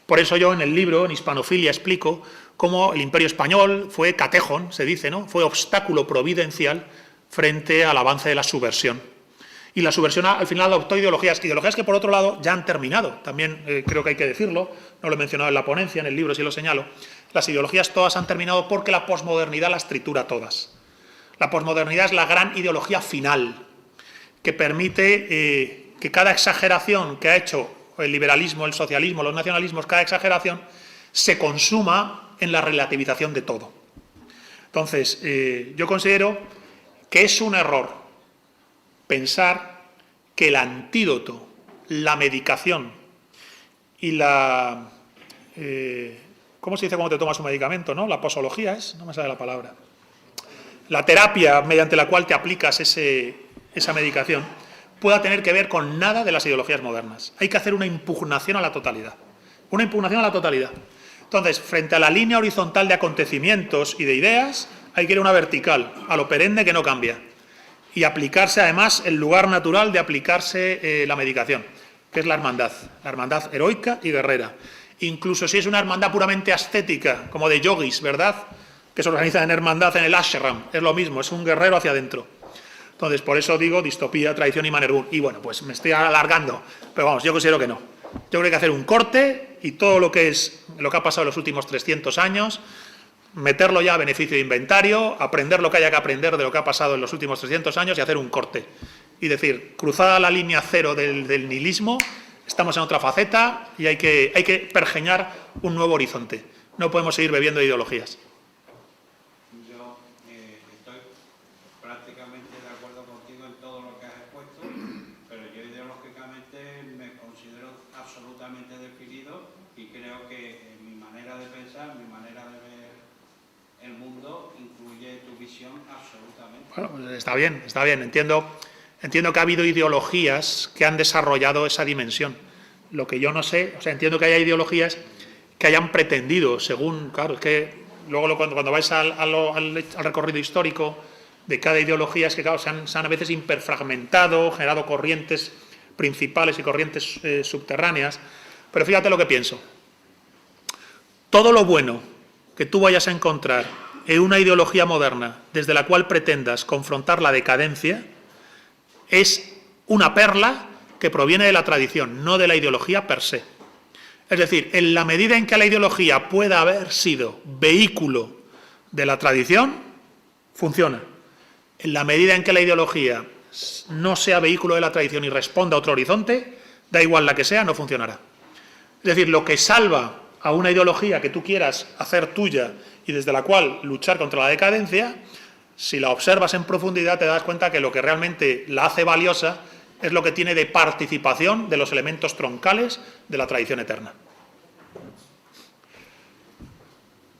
Por eso yo en el libro, en Hispanofilia, explico cómo el Imperio Español fue catejón, se dice, ¿no?, fue obstáculo providencial frente al avance de la subversión. Y la subversión al final adoptó ideologías que por otro lado ya han terminado. También creo que hay que decirlo, no lo he mencionado en la ponencia, en el libro sí lo señalo. Las ideologías todas han terminado porque la posmodernidad las tritura todas. La posmodernidad es la gran ideología final que permite que cada exageración que ha hecho el liberalismo, el socialismo, los nacionalismos, cada exageración se consuma en la relativización de todo. Entonces, yo considero que es un error pensar que el antídoto, la medicación y la... ¿cómo se dice cuando te tomas un medicamento, no? La posología es, no me sale la palabra. La terapia mediante la cual te aplicas esa medicación pueda tener que ver con nada de las ideologías modernas. Hay que hacer una impugnación a la totalidad. Una impugnación a la totalidad. Entonces, frente a la línea horizontal de acontecimientos y de ideas, hay que ir a una vertical, a lo perenne que no cambia. Y aplicarse, además, el lugar natural de aplicarse la medicación, que es la hermandad heroica y guerrera. Incluso si es una hermandad puramente ascética, como de yogis, ¿verdad?, que se organiza en hermandad en el ashram, es lo mismo, es un guerrero hacia adentro. Entonces, por eso digo distopía, tradición y Manerbun. Y bueno, pues me estoy alargando, pero vamos, yo considero que no. Yo creo que hay que hacer un corte y todo lo que ha pasado en los últimos 300 años, meterlo ya a beneficio de inventario, aprender lo que haya que aprender de lo que ha pasado en los últimos 300 años y hacer un corte. Y decir, cruzada la línea cero del nihilismo, estamos en otra faceta y hay que pergeñar un nuevo horizonte. No podemos seguir bebiendo de ideologías. Yo estoy prácticamente de acuerdo contigo en todo lo que has expuesto, pero yo ideológicamente me considero absolutamente definido y creo que mi manera de pensar, mi manera de ver el mundo incluye tu visión absolutamente. Bueno, pues está bien. Entiendo que ha habido ideologías que han desarrollado esa dimensión. Lo que yo no sé, o sea, entiendo que haya ideologías que hayan pretendido, según, claro, es que luego cuando vais al recorrido histórico de cada ideología, es que, claro, se han a veces hiperfragmentado, generado corrientes principales y corrientes subterráneas. Pero fíjate lo que pienso. Todo lo bueno que tú vayas a encontrar en una ideología moderna desde la cual pretendas confrontar la decadencia es una perla que proviene de la tradición, no de la ideología per se. Es decir, en la medida en que la ideología pueda haber sido vehículo de la tradición, funciona. En la medida en que la ideología no sea vehículo de la tradición y responda a otro horizonte, da igual la que sea, no funcionará. Es decir, lo que salva a una ideología que tú quieras hacer tuya y desde la cual luchar contra la decadencia, si la observas en profundidad te das cuenta que lo que realmente la hace valiosa es lo que tiene de participación de los elementos troncales de la tradición eterna.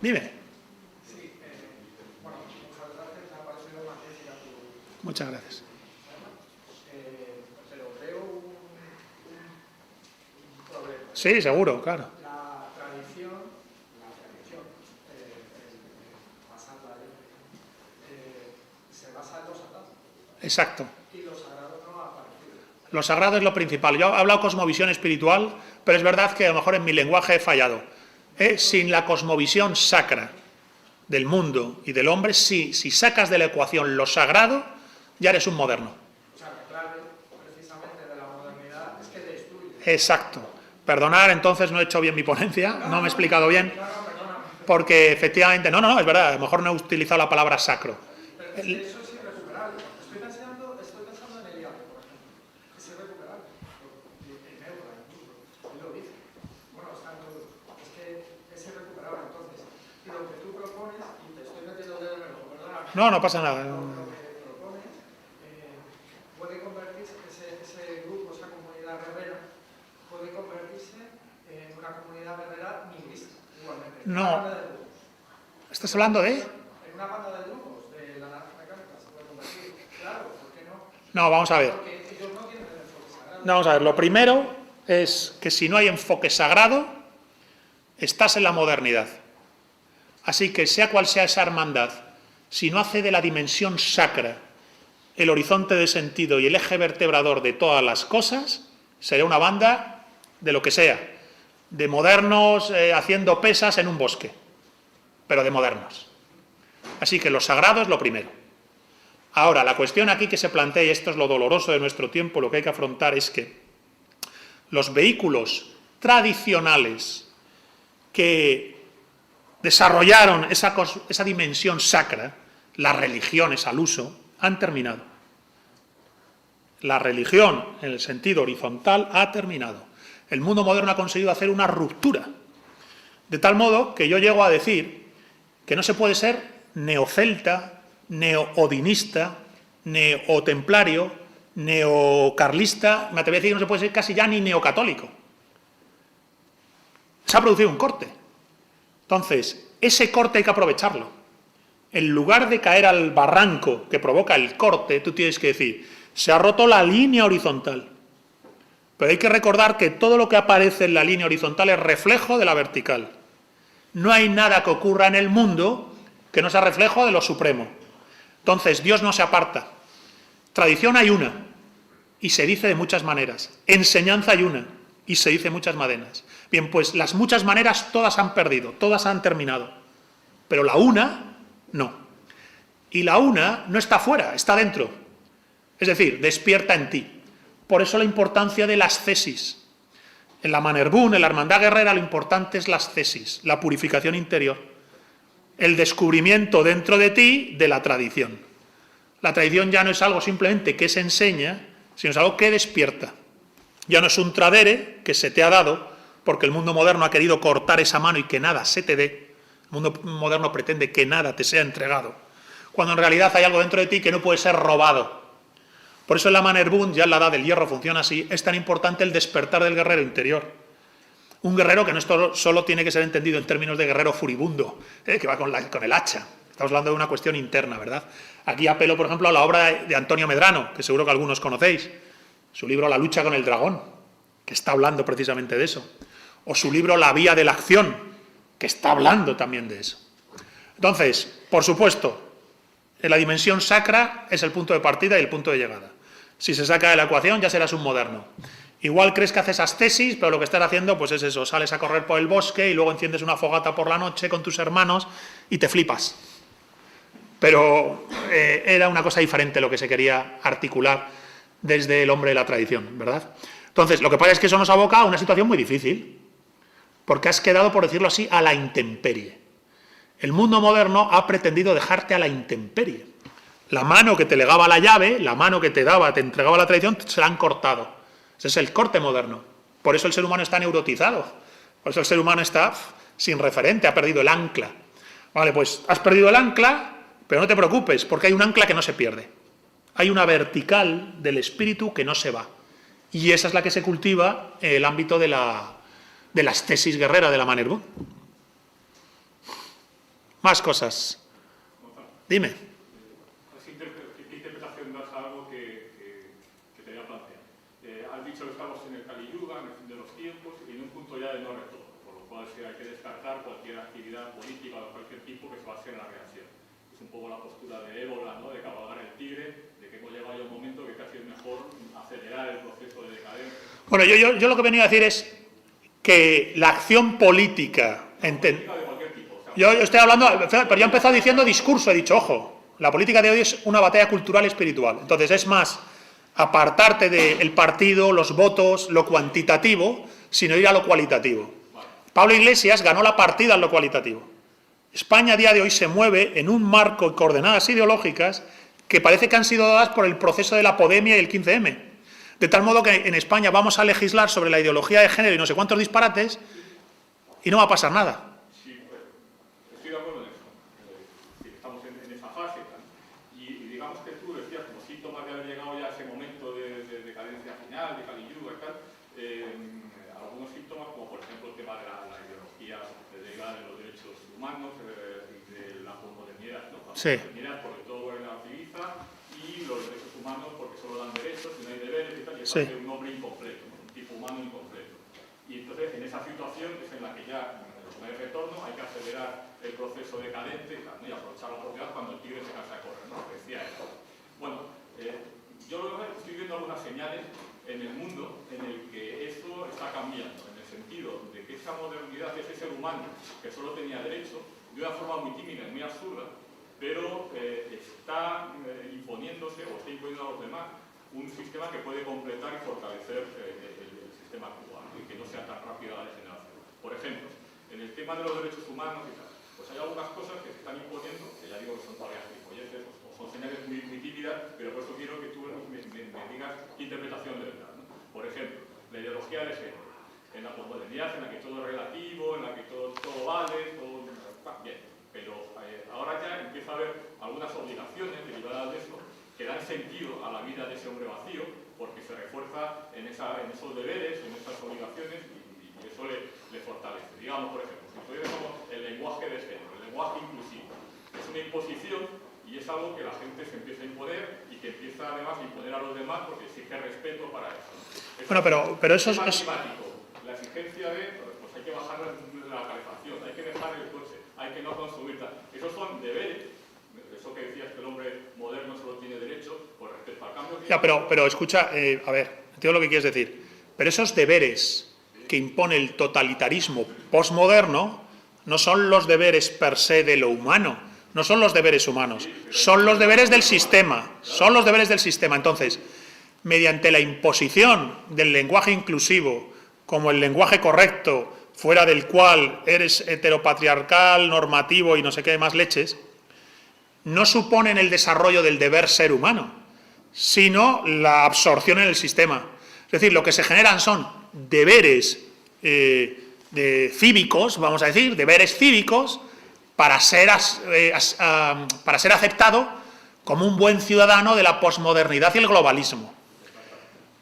Dime. Sí, bueno, muchas gracias, me ha parecido magnífica tu... Muchas gracias. Pero veo un problema. Sí, seguro, claro. La tradición, basarla se basa en lo sagrado. Exacto. Y lo sagrado no ha aparecido. Lo sagrado es lo principal. Yo he hablado cosmovisión espiritual, pero es verdad que a lo mejor en mi lenguaje he fallado. Sin la cosmovisión sacra del mundo y del hombre, si sacas de la ecuación lo sagrado, ya eres un moderno. O sea, la clave precisamente de la modernidad es que destruye. Exacto. Perdonar, entonces no he hecho bien mi ponencia, no me he explicado bien, porque efectivamente, no, es verdad, a lo mejor no he utilizado la palabra sacro. Pero es que eso es irrecuperable. Estoy pensando en Eliade, por ejemplo. Es irrecuperable. En Neura, incluso. Él lo dice. Bueno, está en todo. Es que es irrecuperable, entonces. Y lo que tú propones, y te estoy metiendo el dedo en el ojo, perdóname. No pasa nada. Lo que propones puede convertirse, ese grupo, esa comunidad guerrera, puede convertirse en una comunidad guerrera nihilista, igualmente. No. Una banda de grupos. ¿Estás hablando de? En una banda de grupos de la naranja mecánica se puede convertir. Claro, ¿por qué no? No, vamos a ver. Porque ellos no tienen el enfoque sagrado. No, vamos a ver. Lo primero es que si no hay enfoque sagrado, estás en la modernidad. Así que sea cual sea esa hermandad, si no hace de la dimensión sacra el horizonte de sentido y el eje vertebrador de todas las cosas, será una banda de lo que sea, de modernos haciendo pesas en un bosque, pero de modernos. Así que lo sagrado es lo primero. Ahora, la cuestión aquí que se plantea, y esto es lo doloroso de nuestro tiempo, lo que hay que afrontar es que los vehículos tradicionales que desarrollaron esa dimensión sacra, las religiones al uso, han terminado. La religión, en el sentido horizontal, ha terminado. El mundo moderno ha conseguido hacer una ruptura. De tal modo que yo llego a decir que no se puede ser neocelta, neoodinista, neotemplario, neocarlista, me atrevo a decir que no se puede ser casi ya ni neocatólico. Se ha producido un corte. Entonces, ese corte hay que aprovecharlo. En lugar de caer al barranco que provoca el corte, tú tienes que decir, se ha roto la línea horizontal. Pero hay que recordar que todo lo que aparece en la línea horizontal es reflejo de la vertical. No hay nada que ocurra en el mundo que no sea reflejo de lo supremo. Entonces, Dios no se aparta. Tradición hay una, y se dice de muchas maneras. Enseñanza hay una, y se dice de muchas maneras. Bien, pues las muchas maneras todas han perdido, todas han terminado. Pero la una, no. Y la una no está fuera, está dentro. Es decir, despierta en ti. Por eso la importancia de las cesis. En la Manerbún, en la Hermandad Guerrera, lo importante es las cesis, la purificación interior. el descubrimiento dentro de ti de la tradición. La tradición ya no es algo simplemente que se enseña, sino es algo que despierta. Ya no es un tradere que se te ha dado porque el mundo moderno ha querido cortar esa mano y que nada se te dé. El mundo moderno pretende que nada te sea entregado, cuando en realidad hay algo dentro de ti que no puede ser robado. Por eso en la Mannerbund, ya en la edad del hierro funciona así, es tan importante el despertar del guerrero interior. Un guerrero que no solo tiene que ser entendido en términos de guerrero furibundo, que va con el hacha. Estamos hablando de una cuestión interna, ¿verdad? Aquí apelo, por ejemplo, a la obra de Antonio Medrano, que seguro que algunos conocéis. Su libro La lucha con el dragón, que está hablando precisamente de eso. O su libro La vía de la acción, que está hablando también de eso. Entonces, por supuesto, la dimensión sacra es el punto de partida y el punto de llegada. Si se saca de la ecuación, ya serás un moderno. Igual crees que haces ascesis, pero lo que estás haciendo pues es eso, sales a correr por el bosque y luego enciendes una fogata por la noche con tus hermanos y te flipas. Pero era una cosa diferente lo que se quería articular desde el hombre de la tradición, ¿verdad? Entonces, lo que pasa es que eso nos aboca a una situación muy difícil, porque has quedado, por decirlo así, a la intemperie. El mundo moderno ha pretendido dejarte a la intemperie. La mano que te legaba la llave, la mano que te entregaba la tradición, se la han cortado. Ese es el corte moderno. Por eso el ser humano está neurotizado. Por eso el ser humano está sin referente, ha perdido el ancla. Vale, pues has perdido el ancla, pero no te preocupes, porque hay un ancla que no se pierde. Hay una vertical del espíritu que no se va. Y esa es la que se cultiva en el ámbito de la ascesis guerrera de la Mannerbund. Más cosas. Dime. ¿Qué interpretación das a algo que te voy a plantear? Has dicho que estamos en el Kali Yuga, en el fin de los tiempos, y en un punto ya de no retorno, por lo cual hay que descartar cualquier actividad política o de cualquier tipo que se base en la reacción. Es un poco la postura de Ébola, ¿no?, de cabalgar el tigre, de que hemos llegado ya a un momento que casi es mejor acelerar el proceso de decadencia. Bueno, yo lo que venía a decir es que la acción política... Yo estoy hablando, pero yo he empezado diciendo discurso, he dicho, ojo, la política de hoy es una batalla cultural y espiritual. Entonces es más apartarte del partido, los votos, lo cuantitativo, sino ir a lo cualitativo. Pablo Iglesias ganó la partida en lo cualitativo. España a día de hoy se mueve en un marco de coordenadas ideológicas que parece que han sido dadas por el proceso de la Podemia y el 15M. De tal modo que en España vamos a legislar sobre la ideología de género y no sé cuántos disparates y no va a pasar nada. Sí. Porque todo relativiza y los derechos humanos porque solo dan derechos y no hay deberes y tal, y es sí. Un hombre incompleto, un tipo humano incompleto. Y entonces en esa situación es en la que ya no hay retorno, hay que acelerar el proceso decadente y aprovechar la oportunidad cuando el tigre se cansa de correr, ¿no? Lo que decía él. Bueno, yo estoy viendo algunas señales en el mundo en el que eso está cambiando, en el sentido de que esa modernidad, ese ser humano que solo tenía derecho, de una forma muy tímida y muy absurda, pero está imponiéndose o está imponiendo a los demás un sistema que puede completar y fortalecer el sistema actual, ¿no? Y que no sea tan rápida la degeneración. Por ejemplo, en el tema de los derechos humanos y tal, pues hay algunas cosas que se están imponiendo, que ya digo que son todavía gilipolleces o son señales muy tímidas, pero por eso quiero que tú me digas qué interpretación de verdad, ¿no? Por ejemplo, la ideología de género, en la posmodernidad en la que todo es relativo, en la que todo vale, todo bien. Pero ahora ya empieza a haber algunas obligaciones derivadas de eso que dan sentido a la vida de ese hombre vacío, porque se refuerza en esos deberes, en esas obligaciones, y eso le fortalece. Digamos, por ejemplo, si todavía como el lenguaje de género, el lenguaje inclusivo, es una imposición y es algo que la gente se empieza a imponer y que empieza además a imponer a los demás porque exige respeto para eso. Bueno, pero eso es... La exigencia de, pues hay que bajar la calefacción, hay que dejar el coche, hay que no consumir tal. Esos son deberes, eso que decías que el hombre moderno solo tiene derecho, por respecto al cambio. Ya, pero escucha, a ver, entiendo lo que quieres decir, pero esos deberes que impone el totalitarismo posmoderno no son los deberes per se de lo humano, no son los deberes humanos, son los deberes del sistema, son los deberes del sistema. Entonces, mediante la imposición del lenguaje inclusivo como el lenguaje correcto fuera del cual eres heteropatriarcal, normativo y no sé qué más leches, no suponen el desarrollo del deber ser humano, sino la absorción en el sistema. Es decir, lo que se generan son deberes cívicos, vamos a decir, deberes cívicos para ser aceptado como un buen ciudadano de la posmodernidad y el globalismo.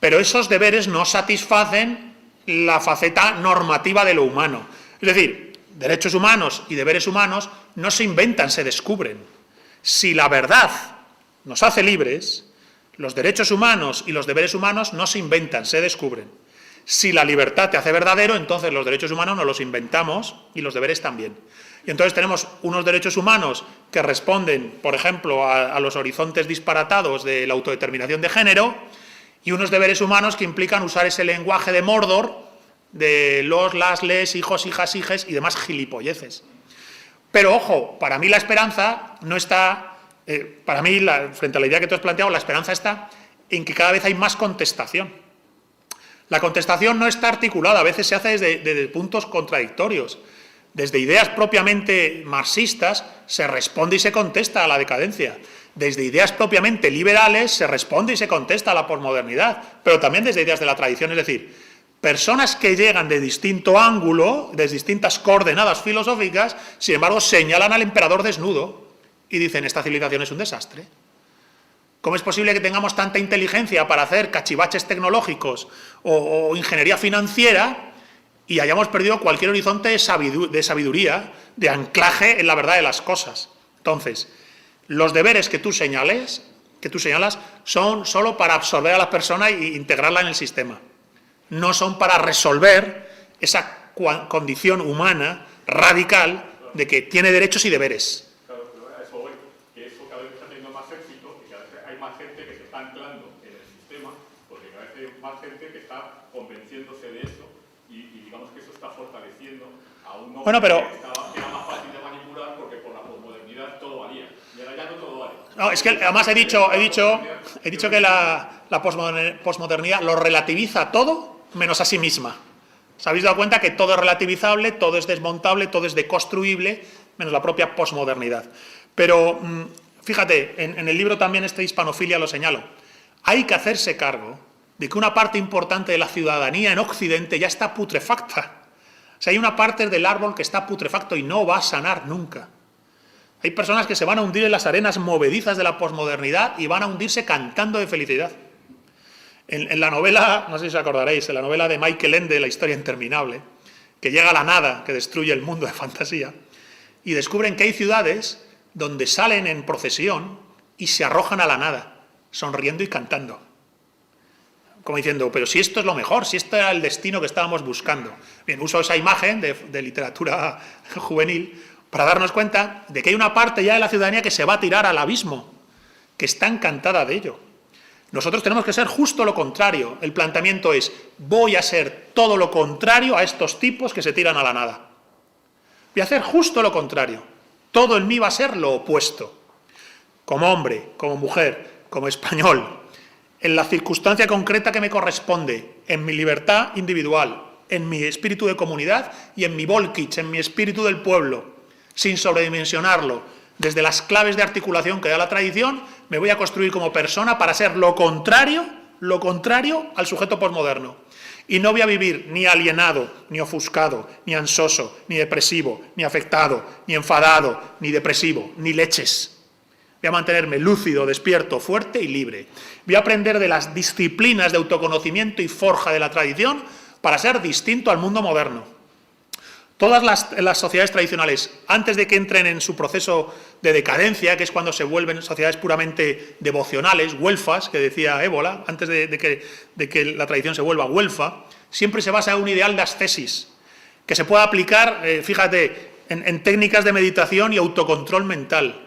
Pero esos deberes no satisfacen la faceta normativa de lo humano. Es decir, derechos humanos y deberes humanos no se inventan, se descubren. Si la verdad nos hace libres, los derechos humanos y los deberes humanos no se inventan, se descubren. Si la libertad te hace verdadero, entonces los derechos humanos nos los inventamos y los deberes también. Y entonces tenemos unos derechos humanos que responden, por ejemplo, a los horizontes disparatados de la autodeterminación de género, y unos deberes humanos que implican usar ese lenguaje de Mordor, de los, las, les, hijos, hijas, hijes y demás gilipolleces. Pero, ojo, para mí la esperanza no está... para mí, frente a la idea que tú has planteado, la esperanza está en que cada vez hay más contestación. La contestación no está articulada, a veces se hace desde puntos contradictorios. Desde ideas propiamente marxistas se responde y se contesta a la decadencia. Desde ideas propiamente liberales se responde y se contesta a la posmodernidad, pero también desde ideas de la tradición, es decir, personas que llegan de distinto ángulo, de distintas coordenadas filosóficas, sin embargo, señalan al emperador desnudo y dicen, esta civilización es un desastre. ¿Cómo es posible que tengamos tanta inteligencia para hacer cachivaches tecnológicos o ingeniería financiera y hayamos perdido cualquier horizonte de sabiduría, de anclaje en la verdad de las cosas? Entonces, los deberes que tú señalas son solo para absorber a la persona e integrarla en el sistema. No son para resolver esa condición humana radical de que tiene derechos y deberes. Claro, pero a eso voy, que eso cada vez está teniendo más éxito y cada vez hay más gente que se está anclando en el sistema, porque cada vez hay más gente que está convenciéndose de eso y digamos que eso está fortaleciendo a un hombre que era más fácil de manipular porque por la posmodernidad todo valía. Y ahora ya no todo vale. No, es que además he dicho que la posmodernidad lo relativiza todo menos a sí misma. ¿Os habéis dado cuenta que todo es relativizable, todo es desmontable, todo es deconstruible, menos la propia posmodernidad? Pero, fíjate, en el libro también Hispanofilia lo señalo. Hay que hacerse cargo de que una parte importante de la ciudadanía en Occidente ya está putrefacta. O sea, hay una parte del árbol que está putrefacto y no va a sanar nunca. Hay personas que se van a hundir en las arenas movedizas de la posmodernidad y van a hundirse cantando de felicidad. En la novela, no sé si os acordaréis, en la novela de Michael Ende, La historia interminable, que llega a la nada, que destruye el mundo de fantasía, y descubren que hay ciudades donde salen en procesión y se arrojan a la nada, sonriendo y cantando. Como diciendo, pero si esto es lo mejor, si esto era el destino que estábamos buscando. Bien, uso esa imagen de literatura juvenil para darnos cuenta de que hay una parte ya de la ciudadanía que se va a tirar al abismo, que está encantada de ello. Nosotros tenemos que ser justo lo contrario. El planteamiento es, voy a ser todo lo contrario a estos tipos que se tiran a la nada. Voy a hacer justo lo contrario. Todo en mí va a ser lo opuesto. Como hombre, como mujer, como español, en la circunstancia concreta que me corresponde, en mi libertad individual, en mi espíritu de comunidad y en mi Volkich, en mi espíritu del pueblo, sin sobredimensionarlo, desde las claves de articulación que da la tradición, me voy a construir como persona para ser lo contrario al sujeto posmoderno. Y no voy a vivir ni alienado, ni ofuscado, ni ansioso, ni depresivo, ni afectado, ni enfadado, ni depresivo, ni leches. Voy a mantenerme lúcido, despierto, fuerte y libre. Voy a aprender de las disciplinas de autoconocimiento y forja de la tradición para ser distinto al mundo moderno. Todas las sociedades tradicionales, antes de que entren en su proceso de decadencia, que es cuando se vuelven sociedades puramente devocionales, güelfas, que decía Ébola, antes de que la tradición se vuelva güelfa, siempre se basa en un ideal de ascesis, que se pueda aplicar, fíjate, en técnicas de meditación y autocontrol mental,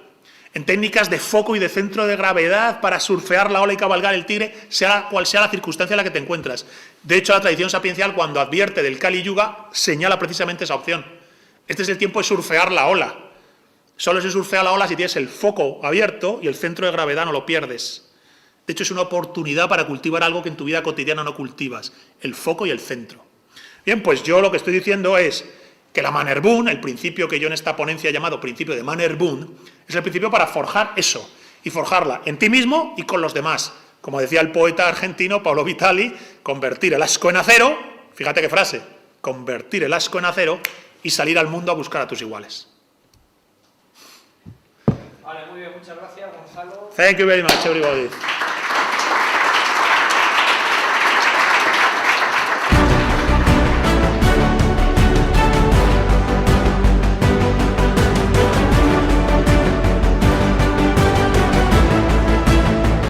en técnicas de foco y de centro de gravedad para surfear la ola y cabalgar el tigre, sea cual sea la circunstancia en la que te encuentras. De hecho, la tradición sapiencial, cuando advierte del Kali Yuga, señala precisamente esa opción. Este es el tiempo de surfear la ola. Solo se surfea la ola si tienes el foco abierto y el centro de gravedad no lo pierdes. De hecho, es una oportunidad para cultivar algo que en tu vida cotidiana no cultivas, el foco y el centro. Bien, pues yo lo que estoy diciendo es que la Mannerbund, el principio que yo en esta ponencia he llamado principio de Mannerbund, es el principio para forjar eso, y forjarla en ti mismo y con los demás. Como decía el poeta argentino Paolo Vitali, convertir el asco en acero, fíjate qué frase, convertir el asco en acero y salir al mundo a buscar a tus iguales. Vale, muy bien, muchas gracias, Gonzalo. Thank you very much, everybody.